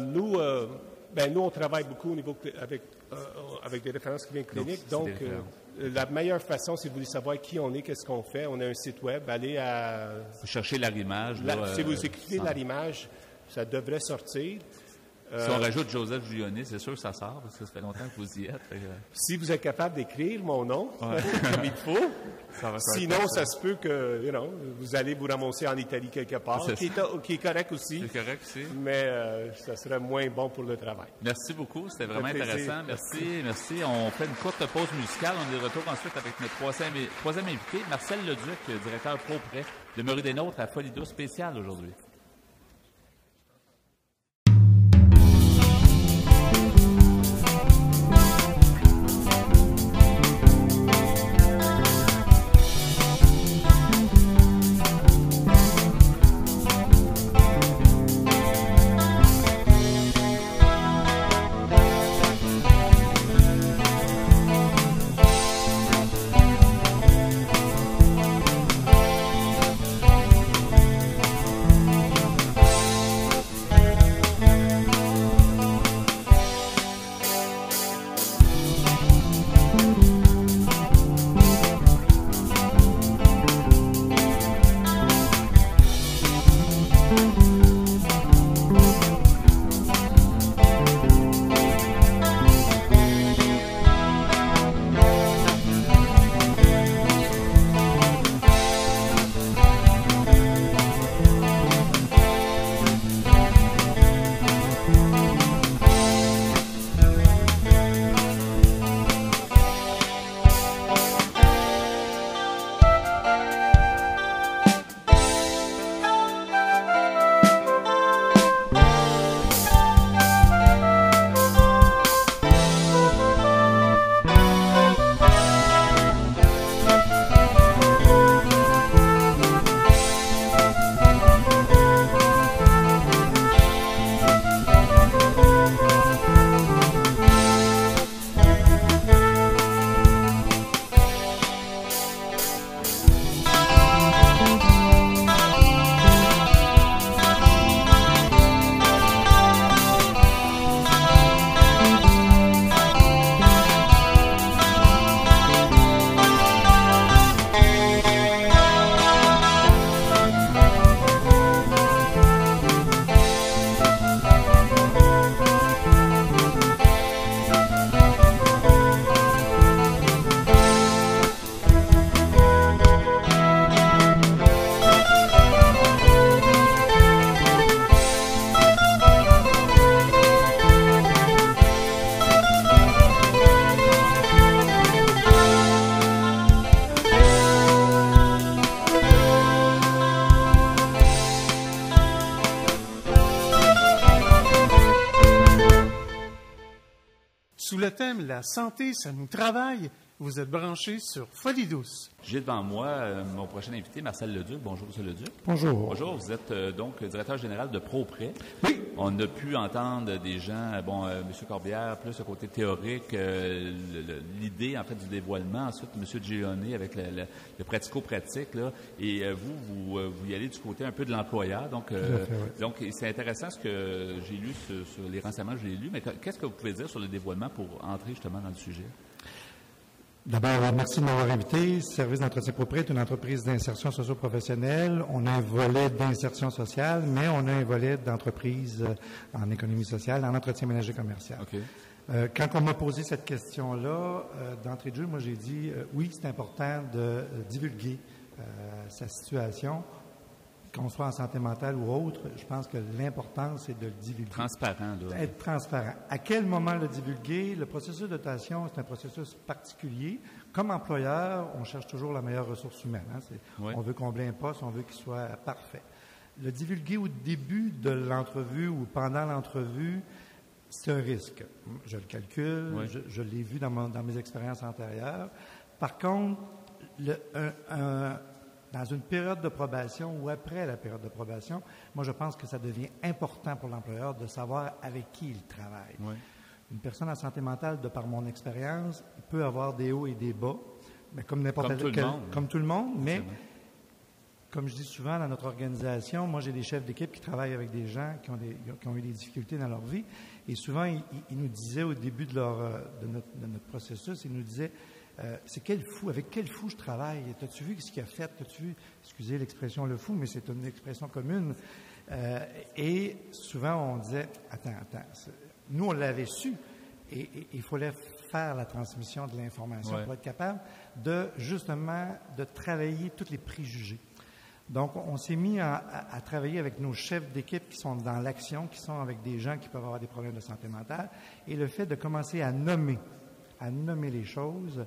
Nous, on travaille beaucoup au niveau avec des références qui viennent cliniques. Donc, la meilleure façon, si vous voulez savoir qui on est, qu'est-ce qu'on fait, on a un site web. Allez à... Vous cherchez l'Arrimage. Si vous écrivez l'Arrimage, ça devrait sortir. Si on rajoute Joseph Giuliani, c'est sûr que ça sort, parce que ça fait longtemps que vous y êtes. Si vous êtes capable d'écrire mon nom, comme il faut, sinon, ça se peut que vous allez vous ramasser en Italie quelque part, qui est correct aussi. C'est correct aussi. Mais ça serait moins bon pour le travail. Merci beaucoup, c'était vraiment intéressant. Merci. On fait une courte pause musicale. On est de retour ensuite avec notre troisième invité, Marcel Leduc, directeur pro-prêt. Demeurez des nôtres à Folie Douce spéciale aujourd'hui. thème « La santé, ça nous travaille ». Vous êtes branchés sur Folie douce. J'ai devant moi mon prochain invité, Marcel Leduc. Bonjour, M. Leduc. Bonjour. Bonjour, vous êtes donc directeur général de ProPrêt. Oui. On a pu entendre des gens, M. Corbière, plus le côté théorique, l'idée, en fait, du dévoilement. Ensuite, M. Gioni avec le pratico-pratique, là. Et vous y allez du côté un peu de l'employeur. Donc, donc c'est intéressant ce que j'ai lu sur les renseignements que j'ai lus. Mais qu'est-ce que vous pouvez dire sur le dévoilement pour entrer justement dans le sujet? D'abord, merci de m'avoir invité. Service d'entretien ProPrêt est une entreprise d'insertion socio-professionnelle. On a un volet d'insertion sociale, mais on a un volet d'entreprise en économie sociale, en entretien ménager commercial. Okay. Quand on m'a posé cette question-là, d'entrée de jeu, moi j'ai dit oui, c'est important de divulguer sa situation, qu'on soit en santé mentale ou autre. Je pense que l'important, c'est de le divulguer. Transparent, là. Être transparent. À quel moment le divulguer? Le processus de dotation, c'est un processus particulier. Comme employeur, on cherche toujours la meilleure ressource humaine. Hein? Oui. On veut combler un poste, on veut qu'il soit parfait. Le divulguer au début de l'entrevue ou pendant l'entrevue, c'est un risque. Je le calcule, oui. je l'ai vu dans mes expériences antérieures. Par contre, dans une période de probation ou après la période de probation, moi, je pense que ça devient important pour l'employeur de savoir avec qui il travaille. Oui. Une personne en santé mentale, de par mon expérience, il peut avoir des hauts et des bas, mais comme n'importe quel... Comme tout le monde, mais comme je dis souvent dans notre organisation, moi, j'ai des chefs d'équipe qui travaillent avec des gens qui ont eu des difficultés dans leur vie, et souvent, ils nous disaient au début de notre processus, ils nous disaient... c'est avec quel fou je travaille? T'as-tu vu ce qu'il a fait? T'as-tu vu, excusez l'expression le fou, mais c'est une expression commune. Et souvent, on disait, attends, nous, on l'avait su, et il fallait faire la transmission de l'information pour être capable justement, de travailler tous les préjugés. Donc, on s'est mis à travailler avec nos chefs d'équipe qui sont dans l'action, qui sont avec des gens qui peuvent avoir des problèmes de santé mentale, et le fait de commencer à nommer les choses,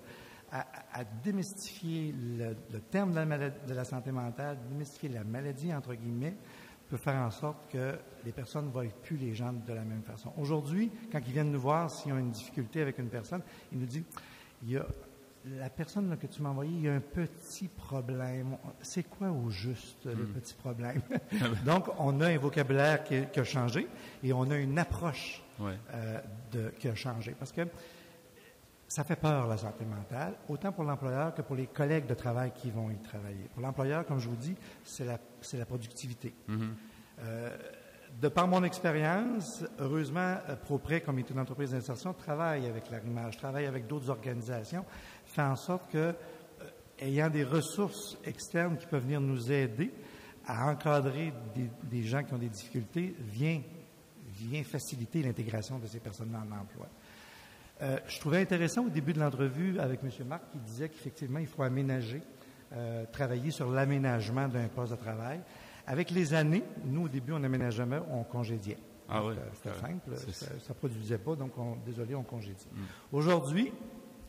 à démystifier le terme de la santé mentale, démystifier la maladie, entre guillemets, peut faire en sorte que les personnes ne voient plus les gens de la même façon. Aujourd'hui, quand ils viennent nous voir, s'ils ont une difficulté avec une personne, ils nous disent, la personne là, que tu m'as envoyée, il y a un petit problème. C'est quoi au juste, le petit problème? Donc, on a un vocabulaire qui a changé et on a une approche qui a changé. Parce que ça fait peur, la santé mentale, autant pour l'employeur que pour les collègues de travail qui vont y travailler. Pour l'employeur, comme je vous dis, c'est la productivité. De par mon expérience, heureusement, ProPrêt, comme est une entreprise d'insertion, travaille avec l'Arrimage, travaille avec d'autres organisations, fait en sorte que, ayant des ressources externes qui peuvent venir nous aider à encadrer des gens qui ont des difficultés, vient faciliter l'intégration de ces personnes-là en emploi. Je trouvais intéressant au début de l'entrevue avec M. Marc qui disait qu'effectivement, il faut aménager, travailler sur l'aménagement d'un poste de travail. Avec les années, nous, au début, on aménageait, on congédiait. Ah oui. C'était simple, ça ne produisait pas, donc on congédie. Aujourd'hui...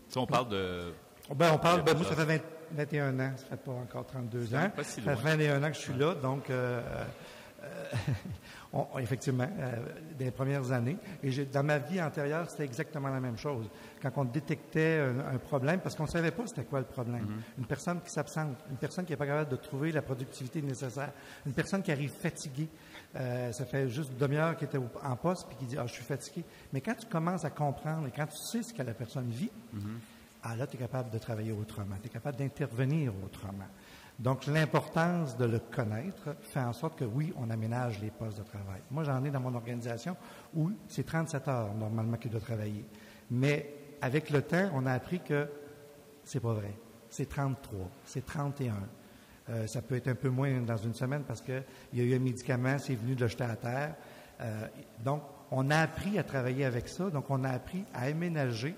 Si on parle de... moi, ça fait 21 ans, ça fait pas encore 32 ans. Pas si ça loin. fait 21 ans que je suis là, donc... effectivement, des premières années. Et dans ma vie antérieure, c'était exactement la même chose. Quand on détectait un problème, parce qu'on ne savait pas c'était quoi le problème. Une personne qui s'absente, une personne qui n'est pas capable de trouver la productivité nécessaire, une personne qui arrive fatiguée, ça fait juste une demi-heure qu'elle était en poste, puis qui dit « Ah, je suis fatigué ». Mais quand tu commences à comprendre et quand tu sais ce que la personne vit, là, tu es capable de travailler autrement, tu es capable d'intervenir autrement. Donc, l'importance de le connaître fait en sorte que, oui, on aménage les postes de travail. Moi, j'en ai dans mon organisation où c'est 37 heures, normalement, qu'il doit travailler. Mais avec le temps, on a appris que c'est pas vrai. C'est 33, c'est 31. Ça peut être un peu moins dans une semaine parce qu'il y a eu un médicament, c'est venu de le jeter à terre. Donc, on a appris à travailler avec ça. Donc, on a appris à aménager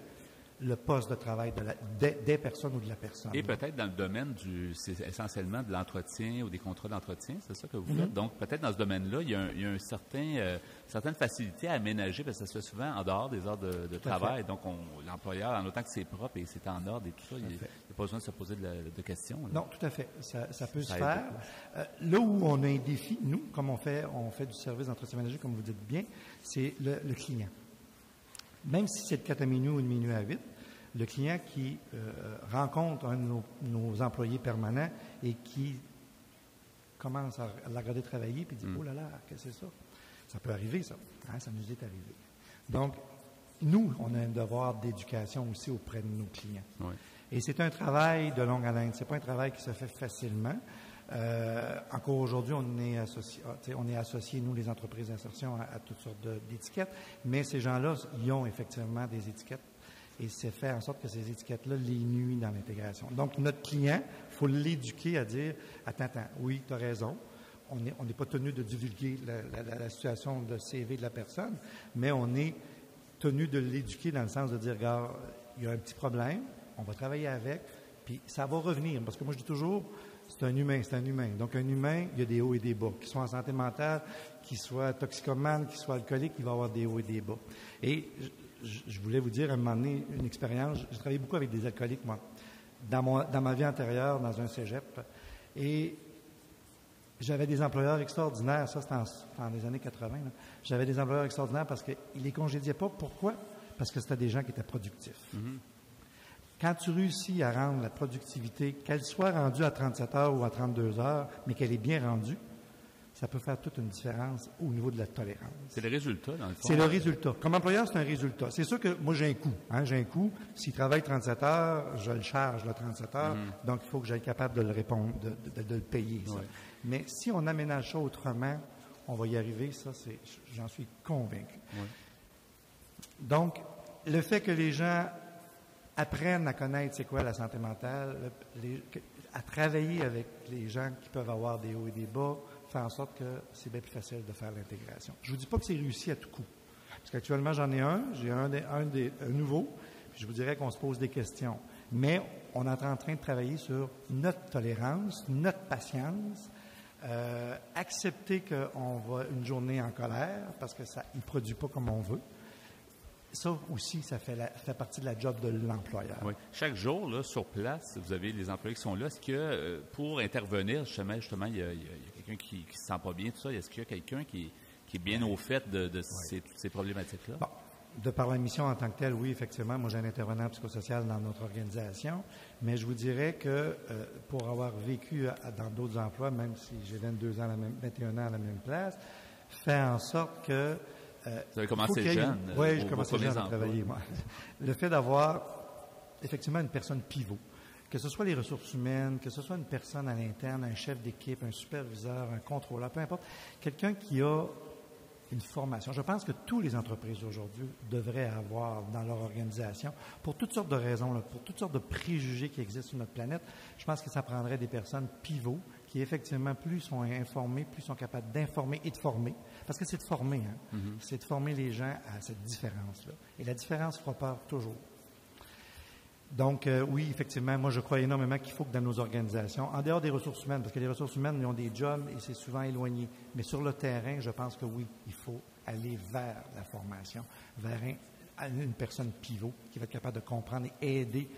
le poste de travail des personnes ou de la personne. Et peut-être dans le domaine c'est essentiellement de l'entretien ou des contrats d'entretien, c'est ça que vous faites? Donc, peut-être dans ce domaine-là, il y a un certaine facilité à aménager, parce que ça se fait souvent en dehors des heures de travail. Donc, l'employeur, en autant que c'est propre et c'est en ordre et tout ça, il n'y a pas besoin de se poser de questions. Là. Non, tout à fait. Ça peut se faire. Là où on a un défi, nous, comme on fait du service d'entretien ménager, comme vous dites bien, c'est le client. même si c'est de 4 à minuit ou de minuit à 8, le client qui rencontre un de nos employés permanents et qui commence à la regarder travailler puis dit « Oh là là, qu'est-ce que c'est ça? » Ça peut arriver, ça. Hein, ça nous est arrivé. Donc, nous, on a un devoir d'éducation aussi auprès de nos clients. Oui. Et c'est un travail de longue haleine. C'est pas un travail qui se fait facilement. Encore aujourd'hui, on est associés, nous, les entreprises d'insertion, à toutes sortes d'étiquettes, mais ces gens-là, ils ont effectivement des étiquettes et c'est faire en sorte que ces étiquettes-là les nuisent dans l'intégration. Donc, notre client, il faut l'éduquer à dire « Attends, oui, tu as raison. On n'est pas tenu de divulguer la situation de CV de la personne, mais on est tenu de l'éduquer dans le sens de dire, regarde, il y a un petit problème, on va travailler avec, puis ça va revenir. Parce que moi, je dis toujours, c'est un humain. Donc, un humain, il y a des hauts et des bas. Qu'il soit en santé mentale, qu'il soit toxicomane, qu'il soit alcoolique, il va avoir des hauts et des bas. Et je voulais vous dire, à un moment donné, une expérience. J'ai travaillé beaucoup avec des alcooliques, moi, dans ma vie antérieure, dans un cégep. Et j'avais des employeurs extraordinaires, ça c'était en les années 80. Là. J'avais des employeurs extraordinaires parce qu'ils ne les congédiaient pas. Pourquoi? Parce que c'était des gens qui étaient productifs. Mm-hmm. Quand tu réussis à rendre la productivité, qu'elle soit rendue à 37 heures ou à 32 heures, mais qu'elle est bien rendue, ça peut faire toute une différence au niveau de la tolérance. C'est le résultat, dans le fond. C'est le résultat. Comme employeur, c'est un résultat. C'est sûr que moi, j'ai un coût. J'ai un coût. S'il travaille 37 heures, je le charge, le 37 heures. Mm-hmm. Donc, il faut que j'aille capable de le répondre, de le payer. Ça. Ouais. Mais si on aménage ça autrement, on va y arriver. Ça, j'en suis convaincu. Ouais. Donc, le fait que les gens apprennent à connaître c'est quoi la santé mentale, à travailler avec les gens qui peuvent avoir des hauts et des bas, faire en sorte que c'est bien plus facile de faire l'intégration. Je ne vous dis pas que c'est réussi à tout coup. Parce qu'actuellement, j'en ai un. J'ai un nouveau. Puis je vous dirais qu'on se pose des questions. Mais on est en train de travailler sur notre tolérance, notre patience, accepter qu'on va une journée en colère parce que ça ne produit pas comme on veut. Ça aussi, ça fait partie de la job de l'employeur. Oui. Chaque jour, là, sur place, vous avez les employés qui sont là. Est-ce que pour intervenir, justement, il y a quelqu'un qui ne se sent pas bien, tout ça, est-ce qu'il y a quelqu'un qui est bien au fait de ces problématiques-là? Bon. De par la mission en tant que telle, oui, effectivement, moi j'ai un intervenant psychosocial dans notre organisation, mais je vous dirais que pour avoir vécu dans d'autres emplois, même si j'ai 21 ans à la même place, faire en sorte que... vous avez commencé jeune? Oui, j'ai commencé jeune à travailler, moi. Le fait d'avoir effectivement une personne pivot, que ce soit les ressources humaines, que ce soit une personne à l'interne, un chef d'équipe, un superviseur, un contrôleur, peu importe, quelqu'un qui a une formation. Je pense que toutes les entreprises aujourd'hui devraient avoir dans leur organisation, pour toutes sortes de raisons, là, pour toutes sortes de préjugés qui existent sur notre planète, je pense que ça prendrait des personnes pivots qui, effectivement, plus sont informées, plus sont capables d'informer et de former. Parce que c'est de former, hein? Mm-hmm. C'est de former les gens à cette différence-là. Et la différence fera peur toujours. Donc, oui, effectivement, moi, je crois énormément qu'il faut que dans nos organisations, en dehors des ressources humaines, parce que les ressources humaines, ils ont des jobs et c'est souvent éloigné, mais sur le terrain, je pense que oui, il faut aller vers la formation, vers une personne pivot qui va être capable de comprendre et aider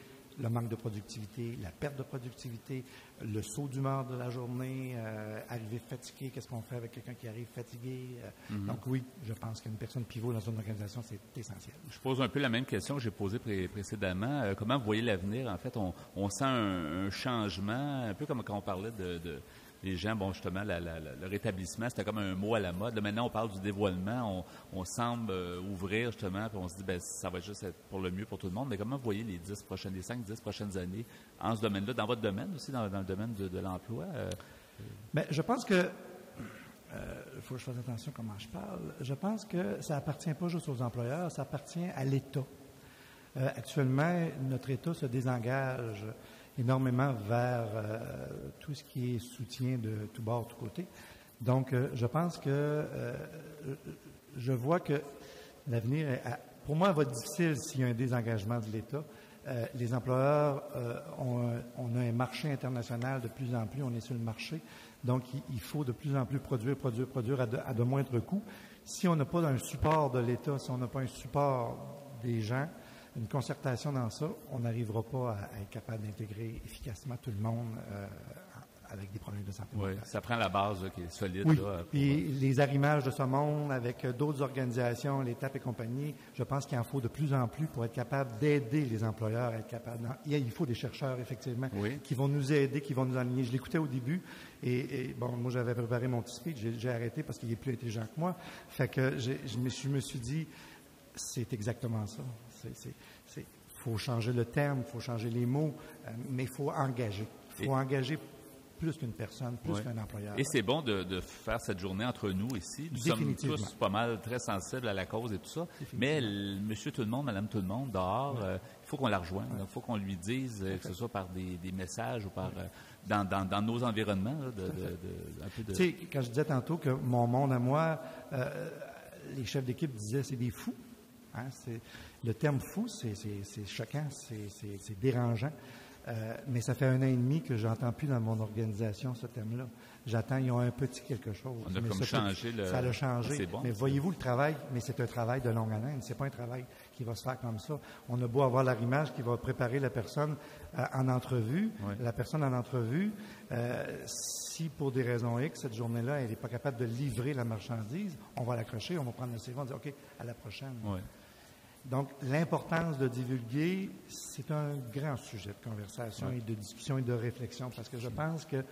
le manque de productivité, la perte de productivité, le saut d'humeur de la journée, arriver fatigué, qu'est-ce qu'on fait avec quelqu'un qui arrive fatigué. Donc oui, je pense qu'une personne pivot dans une organisation, c'est essentiel. Je pose un peu la même question que j'ai posée précédemment. Comment vous voyez l'avenir? En fait, on sent un changement, un peu comme quand on parlait de les gens, bon, justement, le rétablissement, c'était comme un mot à la mode. Là, maintenant, on parle du dévoilement. On semble ouvrir, justement, puis on se dit, bien, ça va juste être pour le mieux pour tout le monde. Mais comment vous voyez les 5-10 prochaines années en ce domaine-là, dans votre domaine aussi, dans le domaine de l'emploi? Bien, je pense que il faut que je fasse attention comment je parle. Je pense que ça appartient pas juste aux employeurs, ça appartient à l'État. Actuellement, notre État se désengage énormément vers tout ce qui est soutien de tout bord, tout côté. Donc, je pense que je vois que l'avenir, pour moi, va être difficile s'il y a un désengagement de l'État. Les employeurs, on a un marché international de plus en plus, on est sur le marché. Donc, il faut de plus en plus produire à de moindres coûts. Si on n'a pas un support de l'État, si on n'a pas un support des gens, une concertation dans ça, on n'arrivera pas à être capable d'intégrer efficacement tout le monde avec des problèmes de santé mentale. Oui, ça prend la base qui est solide. Oui, là, puis les arrimages de ce monde avec d'autres organisations, l'État et compagnie, je pense qu'il en faut de plus en plus pour être capable d'aider les employeurs à être capables. Il faut des chercheurs, effectivement, qui vont nous aider, qui vont nous enligner. Je l'écoutais au début et bon, moi, j'avais préparé mon petit speech, j'ai arrêté parce qu'il est plus intelligent que moi. Fait que je me suis dit, c'est exactement ça. Il faut changer le terme, il faut changer les mots, mais il faut engager. Il faut engager plus qu'une personne, plus qu'un employeur. Et c'est bon de faire cette journée entre nous ici. Nous sommes tous pas mal très sensibles à la cause et tout ça. Mais monsieur tout le monde, madame tout le monde, dehors, il faut qu'on la rejoigne. Il faut qu'on lui dise, que ce soit par des messages ou par dans nos environnements. Tu sais, quand je disais tantôt que mon monde à moi, les chefs d'équipe disaient c'est des fous. Hein? Le terme fou, c'est choquant, c'est dérangeant. Mais ça fait 1 an et demi que j'entends plus dans mon organisation ce thème-là. J'attends, ils ont un petit quelque chose. On a comme changé ça a changé. C'est bon, mais voyez-vous le travail, mais c'est un travail de longue haleine. C'est pas un travail qui va se faire comme ça. On a beau avoir l'arrimage qui va préparer la personne en entrevue. Oui. La personne en entrevue, si pour des raisons X, cette journée-là, elle n'est pas capable de livrer la marchandise, on va l'accrocher, on va prendre le CV, on va dire OK, à la prochaine. Oui. Donc, l'importance de divulguer, c'est un grand sujet de conversation et de discussion et de réflexion, parce que je pense que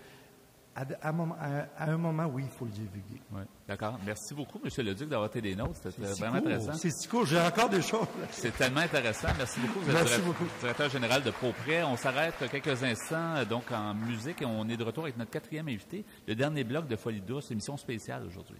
à un moment, oui, il faut le divulguer. Oui, d'accord. Merci beaucoup, M. Leduc, d'avoir été des nôtres. C'était vraiment intéressant. C'est si cool. J'ai encore des choses. C'est tellement intéressant. Merci beaucoup. Vous êtes directeur général de ProPrêt. On s'arrête quelques instants donc en musique et on est de retour avec notre 4e invité, le dernier bloc de Folie douce, émission spéciale aujourd'hui.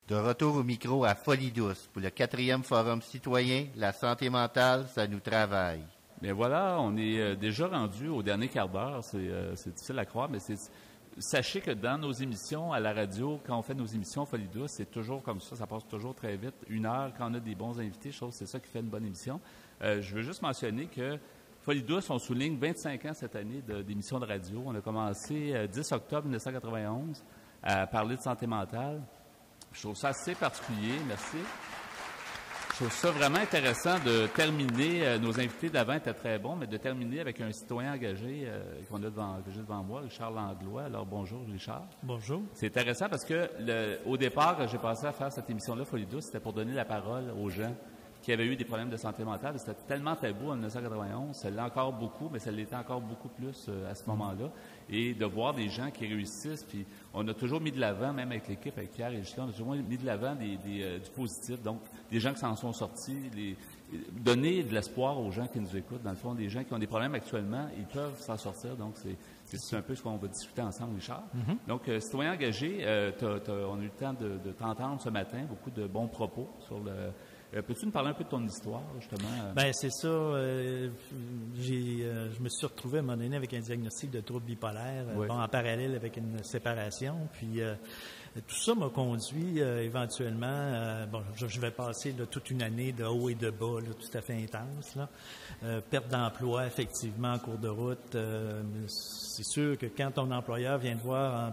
De retour au micro à Folie douce pour le 4e Forum citoyen, la santé mentale, ça nous travaille. Bien voilà, on est déjà rendu au dernier quart d'heure. C'est difficile à croire, mais sachez que dans nos émissions à la radio, quand on fait nos émissions Folie douce, c'est toujours comme ça passe toujours très vite. 1 heure, quand on a des bons invités, je trouve que c'est ça qui fait une bonne émission. Je veux juste mentionner que Folie douce, on souligne 25 ans cette année d'émission de radio. On a commencé 10 octobre 1991 à parler de santé mentale. Je trouve ça assez particulier, merci. Je trouve ça vraiment intéressant de terminer, nos invités d'avant étaient très bons, mais de terminer avec un citoyen engagé qu'on a devant moi, Richard Langlois. Alors bonjour Richard. Bonjour. C'est intéressant parce que au départ, j'ai pensé à faire cette émission-là, Folie douce, c'était pour donner la parole aux gens qui avaient eu des problèmes de santé mentale. C'était tellement tabou en 1991, ça l'est encore beaucoup, mais ça l'était encore beaucoup plus à ce moment-là. Et de voir des gens qui réussissent, puis on a toujours mis de l'avant, même avec l'équipe, avec Pierre et Justin, on a toujours mis de l'avant du positif. Donc, des gens qui s'en sont sortis, donner de l'espoir aux gens qui nous écoutent. Dans le fond, des gens qui ont des problèmes actuellement, ils peuvent s'en sortir. Donc, c'est un peu ce qu'on va discuter ensemble, Richard. Mm-hmm. Donc, citoyen engagé, on a eu le temps de t'entendre ce matin, beaucoup de bons propos sur le... peux-tu nous parler un peu de ton histoire, justement? Bien, c'est ça. Je me suis retrouvé à un moment donné avec un diagnostic de trouble bipolaire, en parallèle avec une séparation. Puis, tout ça m'a conduit éventuellement... je vais passer toute une année de haut et de bas, tout à fait intense. Perte d'emploi, effectivement, en cours de route. C'est sûr que quand ton employeur vient te voir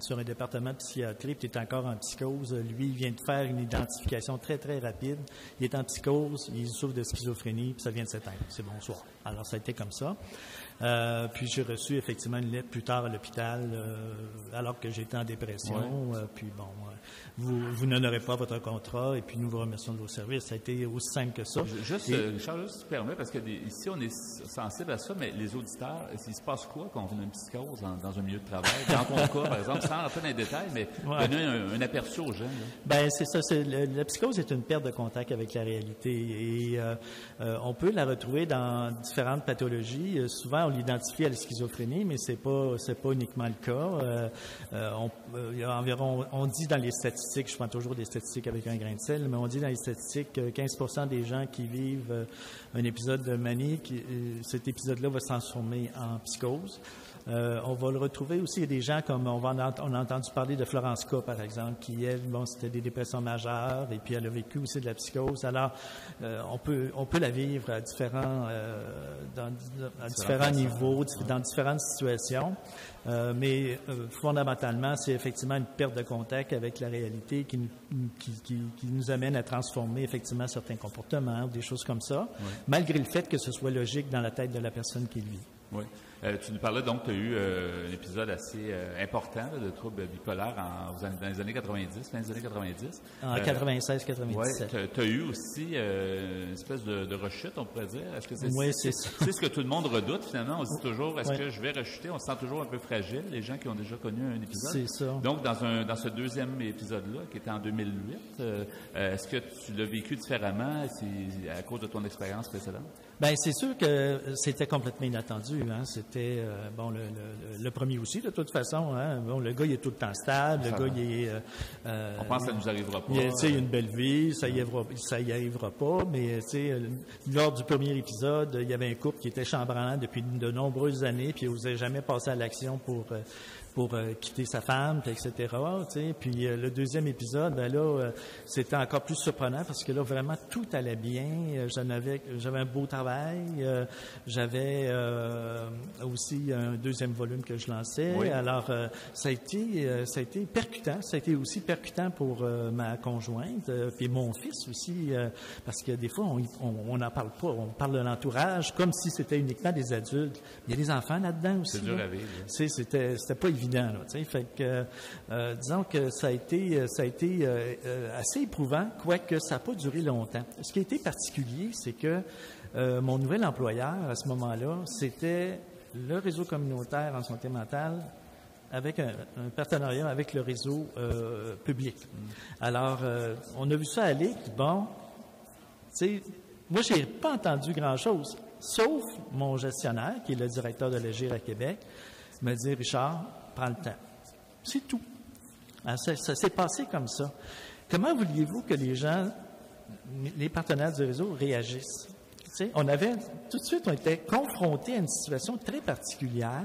sur un département de psychiatrie, puis tu es encore en psychose, lui, il vient te faire une identification très, très rapide. Il est en psychose, il souffre de schizophrénie, puis ça vient de s'éteindre. C'est bonsoir. Alors, ça a été comme ça. Puis j'ai reçu effectivement une lettre plus tard à l'hôpital, alors que j'étais en dépression. Puis bon, vous n'honorez pas votre contrat, et puis nous vous remercions de vos services. Ça a été aussi simple que ça. Richard, juste si tu permets, parce que ici on est sensible à ça, mais les auditeurs, il se passe quoi quand on vit une psychose dans un milieu de travail? Dans ton cas, par exemple, sans rentrer dans les détails, mais donner un aperçu aux gens. Bien, c'est ça. La psychose est une perte de contact avec la réalité, et on peut la retrouver dans différentes pathologies. Souvent, on l'identifie à la schizophrénie, mais c'est pas uniquement le cas. Il y a environ, on dit dans les statistiques, je prends toujours des statistiques avec un grain de sel, mais on dit dans les statistiques que 15% des gens qui vivent un épisode de manie, cet épisode-là va se transformer en psychose. On va le retrouver aussi, il y a des gens comme on a entendu parler de Florence K, par exemple, qui, elle, c'était des dépressions majeures, et puis elle a vécu aussi de la psychose. Alors, on peut la vivre à différents niveaux, dans différentes situations. Mais fondamentalement, c'est effectivement une perte de contact avec la réalité qui nous amène à transformer effectivement certains comportements, des choses comme ça, malgré le fait que ce soit logique dans la tête de la personne qui le vit. Oui. Tu nous parlais donc, tu as eu un épisode assez important de trouble bipolaire dans les années 90, fin des années 90. En 96-97. Oui, tu as eu aussi une espèce de rechute, on pourrait dire. Est-ce que c'est ça. C'est ce que tout le monde redoute, finalement. On se dit toujours, est-ce que je vais rechuter? On se sent toujours un peu fragile, les gens qui ont déjà connu un épisode. C'est ça. Donc, dans ce deuxième épisode-là, qui était en 2008, est-ce que tu l'as vécu différemment à cause de ton expérience précédente? Bien, c'est sûr que c'était complètement inattendu. C'était, le premier aussi, de toute façon. Le gars, il est tout le temps stable. Le gars, il est... on pense que ça nous arrivera pas. Il a une belle vie, ça y arrivera pas. Mais, lors du premier épisode, il y avait un couple qui était chambranlant depuis de nombreuses années, puis il n'osait jamais passer à l'action pour quitter sa femme, etc. Puis le deuxième épisode, c'était encore plus surprenant parce que là, vraiment, tout allait bien. J'avais un beau travail. J'avais aussi un deuxième volume que je lançais. Oui. Alors, ça a été percutant. Ça a été aussi percutant pour ma conjointe, puis mon fils aussi, parce que des fois, on n'en parle pas. On parle de l'entourage comme si c'était uniquement des adultes. Il y a des enfants là-dedans aussi. C'est dur à vivre. C'était pas évident. Fait que, disons que ça a été assez éprouvant, quoique ça n'a pas duré longtemps. Ce qui a été particulier, c'est que mon nouvel employeur, à ce moment-là, c'était le réseau communautaire en santé mentale avec un partenariat avec le réseau public. Alors, on a vu ça aller, bon, moi, j'ai pas entendu grand-chose, sauf mon gestionnaire, qui est le directeur de l'Agir à Québec, me dit, Richard, prends le temps. C'est tout. Ça s'est passé comme ça. Comment vouliez-vous que les gens, les partenaires du réseau, réagissent? Tout de suite, on était confrontés à une situation très particulière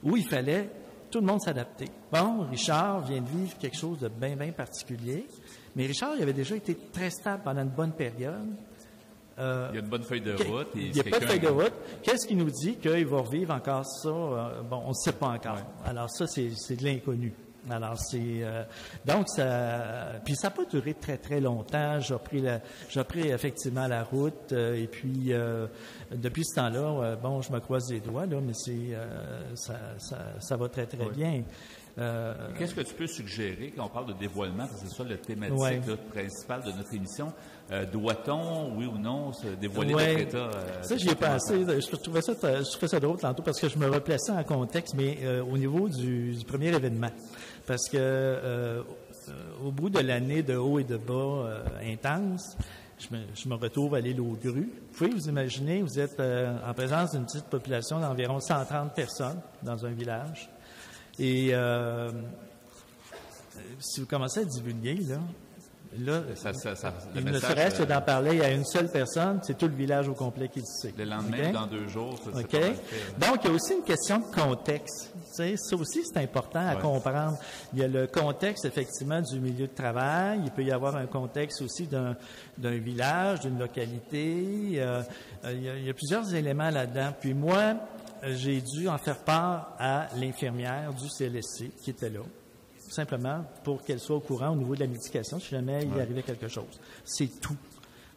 où il fallait tout le monde s'adapter. Bon, Richard vient de vivre quelque chose de bien, bien particulier, mais Richard, il avait déjà été très stable pendant une bonne période. Il y a une bonne feuille de route. Il n'y a pas de feuille de route. Qu'est-ce qui nous dit qu'il va revivre encore ça? On ne sait pas encore. Ouais. Alors ça, c'est de l'inconnu. Alors donc puis ça n'a pas duré très très longtemps. J'ai pris effectivement la route et puis depuis ce temps-là, je me croise les doigts là, mais ça va très très bien. Qu'est-ce que tu peux suggérer quand on parle de dévoilement, parce que c'est ça le thématique principal de notre émission? Doit-on, oui ou non, se dévoiler notre état? Ça, j'y ai pensé. Je trouvais ça drôle tantôt parce que je me replaçais en contexte, mais au niveau du premier événement. Parce que au bout de l'année de haut et de bas intense, je me retrouve à l'île aux Grues. Vous pouvez vous imaginer, vous êtes en présence d'une petite population d'environ 130 personnes dans un village. Et si vous commencez à divulguer, là il ne serait-ce d'en parler à une seule personne, c'est tout le village au complet qui le sait. Le lendemain, dans 2 jours, ça Donc, il y a aussi une question de contexte. Ça aussi, c'est important à comprendre. Il y a le contexte, effectivement, du milieu de travail. Il peut y avoir un contexte aussi d'un village, d'une localité. Il y a plusieurs éléments là-dedans. Puis moi, j'ai dû en faire part à l'infirmière du CLSC qui était là, simplement pour qu'elle soit au courant au niveau de la médication si jamais il arrivait quelque chose. C'est tout.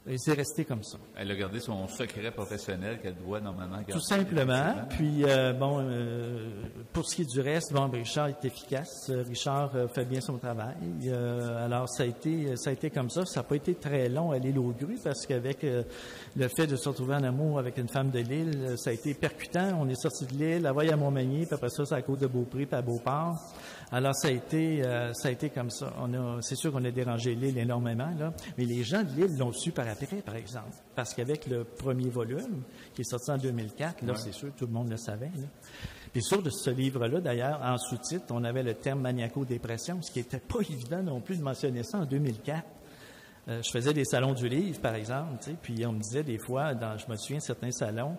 Et c'est resté comme ça. Elle a gardé son secret professionnel qu'elle doit normalement garder. Tout simplement. Puis, pour ce qui est du reste, Richard est efficace. Richard fait bien son travail. Alors, ça a été comme ça. Ça n'a pas été très long à l'île aux Grues parce qu'avec le fait de se retrouver en amour avec une femme de l'île, ça a été percutant. On est sorti de l'île, la voie à Montmagny, puis après ça, c'est à Côte de Beaupré, puis à Beauport. Alors, ça a été comme ça. C'est sûr qu'on a dérangé l'île énormément, là, mais les gens de l'île l'ont su par après, par exemple. Parce qu'avec le premier volume, qui est sorti en 2004, là, c'est sûr, tout le monde le savait, là. Puis sur ce livre-là, d'ailleurs, en sous-titre, on avait le terme maniaco-dépression, ce qui n'était pas évident non plus de mentionner ça en 2004. Je faisais des salons du livre, par exemple, tu sais, puis on me disait des fois, je me souviens de certains salons,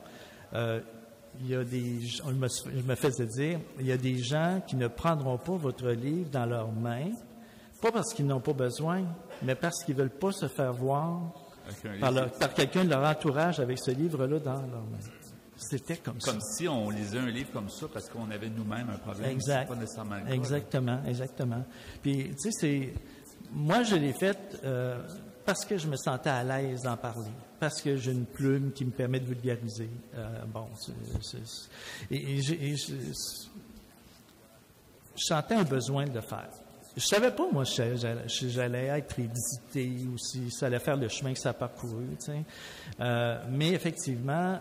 il y a je me faisais dire, il y a des gens qui ne prendront pas votre livre dans leurs mains, pas parce qu'ils n'ont pas besoin, mais parce qu'ils ne veulent pas se faire voir par quelqu'un de leur entourage avec ce livre-là dans leurs mains. C'était comme ça. Comme si on lisait un livre comme ça parce qu'on avait nous-mêmes un problème. Exact. C'est pas nécessairement le cas. Exactement. Puis, tu sais, moi, je l'ai fait parce que je me sentais à l'aise d'en parler, parce que j'ai une plume qui me permet de vulgariser. Je sentais un besoin de le faire. Je savais pas, moi, si j'allais être édité ou si ça allait faire le chemin que ça a parcouru, tu sais. Mais effectivement,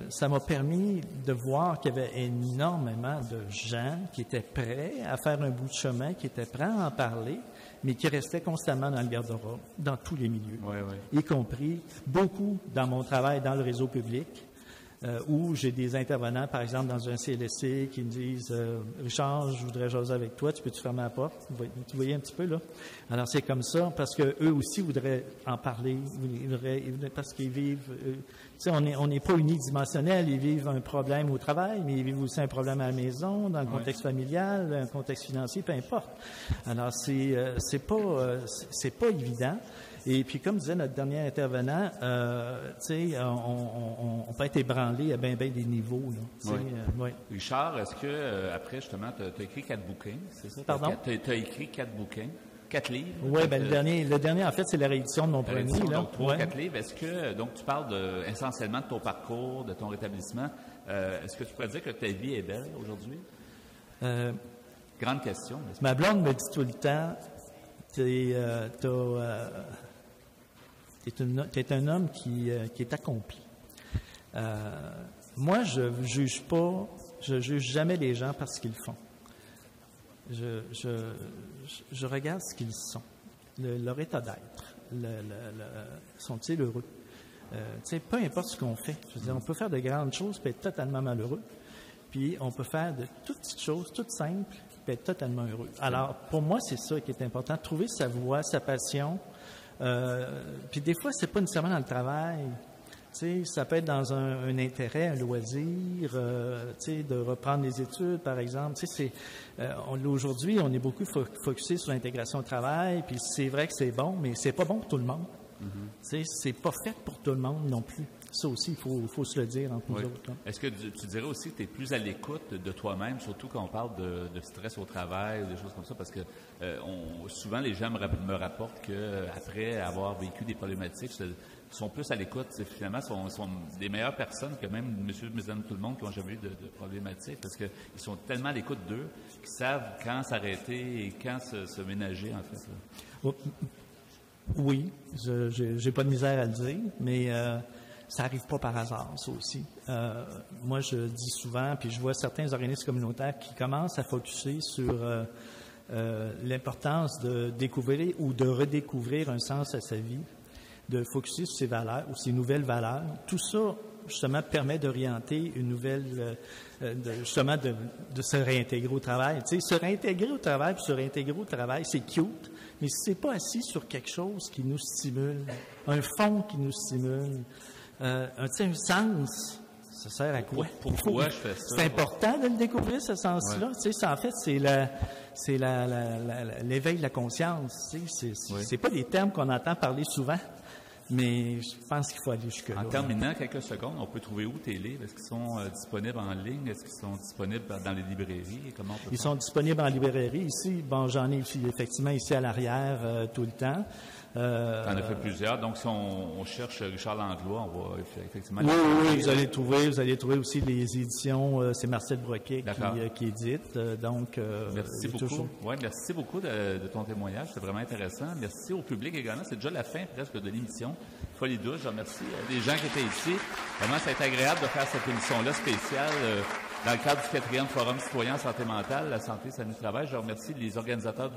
ça m'a permis de voir qu'il y avait énormément de gens qui étaient prêts à faire un bout de chemin, qui étaient prêts à en parler, mais qui restaient constamment dans le garde-robe, dans tous les milieux, y compris beaucoup dans mon travail dans le réseau public, où j'ai des intervenants, par exemple, dans un CLSC qui me disent « Richard, je voudrais jaser avec toi, tu peux-tu fermer la porte? » Vous voyez un petit peu, là? Alors, c'est comme ça, parce qu'eux aussi voudraient en parler, parce qu'ils vivent... tu sais, on n'est pas unidimensionnel, ils vivent un problème au travail, mais ils vivent aussi un problème à la maison, dans le contexte familial, un contexte financier, peu importe. Alors, c'est pas évident. Et puis, comme disait notre dernier intervenant, tu sais, on peut être ébranlé à bien des niveaux. Là, Richard, est-ce que, après, justement, tu as écrit 4 bouquins, c'est ça? Pardon? Tu as écrit 4 bouquins, 4 livres? Oui, bien, le dernier, en fait, c'est la réédition de mon premier. Donc, 4 livres. Est-ce que, donc, tu parles essentiellement de ton parcours, de ton rétablissement. Est-ce que tu pourrais dire que ta vie est belle aujourd'hui? Grande question. Ma blonde me dit tout le temps, t'es un homme qui est accompli. Moi, je juge jamais les gens par ce qu'ils font. Je regarde ce qu'ils sont, leur état d'être. Sont-ils heureux? Peu importe ce qu'on fait. Je veux dire, on peut faire de grandes choses et être totalement malheureux. Puis on peut faire de toutes petites choses, toutes simples, et être totalement heureux. Alors, pour moi, c'est ça qui est important. Trouver sa voie, sa passion. Puis des fois, c'est pas nécessairement dans le travail. Ça peut être dans un intérêt, un loisir, de reprendre les études, par exemple. Aujourd'hui, on est beaucoup focusé sur l'intégration au travail, puis c'est vrai que c'est bon, mais c'est pas bon pour tout le monde. C'est pas fait pour tout le monde non plus. Ça aussi, il faut se le dire entre nous autres. Là. Est-ce que tu dirais aussi que tu es plus à l'écoute de toi-même, surtout quand on parle de stress au travail ou des choses comme ça, parce que souvent les gens me rapportent qu'après avoir vécu des problématiques, sont plus à l'écoute. Finalement, sont des meilleures personnes que même monsieur, mesdames, tout le monde qui n'ont jamais eu de problématiques, parce qu'ils sont tellement à l'écoute d'eux qu'ils savent quand s'arrêter et quand se ménager, en fait. Là. Oui, j'ai pas de misère à le dire, mais ça n'arrive pas par hasard, ça aussi. Moi, je dis souvent, puis je vois certains organismes communautaires qui commencent à focusser sur l'importance de découvrir ou de redécouvrir un sens à sa vie, de focusser sur ses valeurs ou ses nouvelles valeurs. Tout ça, justement, permet d'orienter une nouvelle, justement, de se réintégrer au travail. Tu sais, se réintégrer au travail, puis se réintégrer au travail, c'est cute, mais si c'est pas assis sur quelque chose qui nous stimule, un fond qui nous stimule, un sens, ça sert à quoi? Pourquoi je fais ça? C'est important de le découvrir, ce sens-là. Ouais. Tu sais, en fait, c'est l'éveil de la conscience. Tu sais, c'est pas des termes qu'on entend parler souvent, mais je pense qu'il faut aller jusque-là. En terminant, quelques secondes, on peut trouver où tes livres? Est-ce qu'ils sont disponibles en ligne? Est-ce qu'ils sont disponibles dans les librairies? Ils sont disponibles en librairie ici. Bon, j'en ai effectivement ici à l'arrière tout le temps. Tu en as fait plusieurs. Donc, si on cherche Richard Langlois, on va effectivement... Oui, vous allez trouver aussi les éditions. C'est Marcel Broquet qui édite. Donc, merci beaucoup. Toujours... Ouais, merci beaucoup de ton témoignage. C'est vraiment intéressant. Merci au public également. C'est déjà la fin presque de l'émission Folie douce. Je remercie les gens qui étaient ici. Vraiment, ça a été agréable de faire cette émission-là spéciale dans le cadre du 4e Forum citoyen santé mentale, la santé, ça nous travaille. Je remercie les organisateurs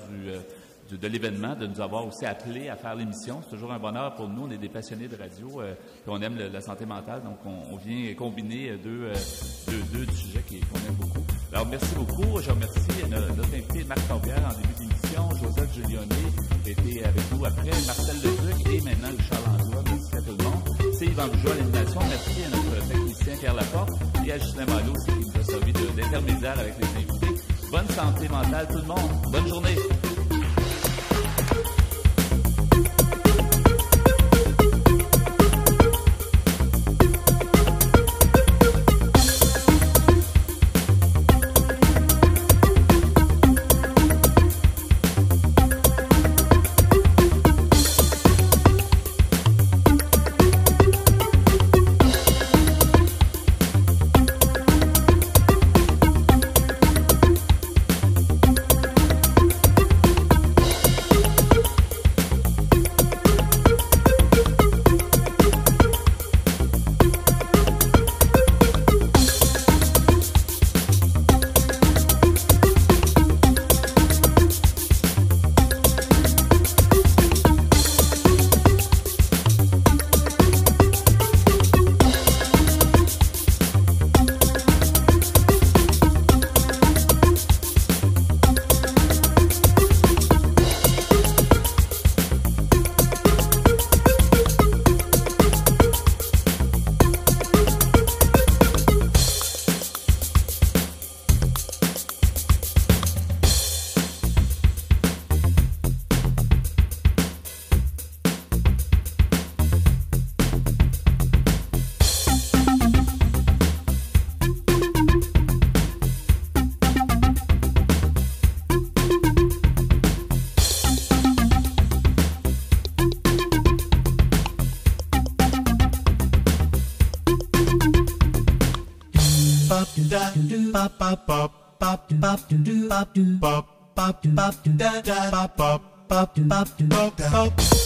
de l'événement, de nous avoir aussi appelés à faire l'émission. C'est toujours un bonheur pour nous. On est des passionnés de radio, puis on aime la santé mentale, donc on vient combiner deux sujets qu'on aime beaucoup. Alors, merci beaucoup. Je remercie notre invité Marc Corbière en début d'émission, Joseph Julionnet qui a été avec nous après, Marcel Leduc et maintenant Richard Langlois. Merci à tout le monde. C'est Yvan Bugeaud à l'animation. Merci à notre technicien Pierre Laporte et à Justin Malo aussi qui nous a servi d'intermédiaire avec les invités. Bonne santé mentale tout le monde. Bonne journée. Bop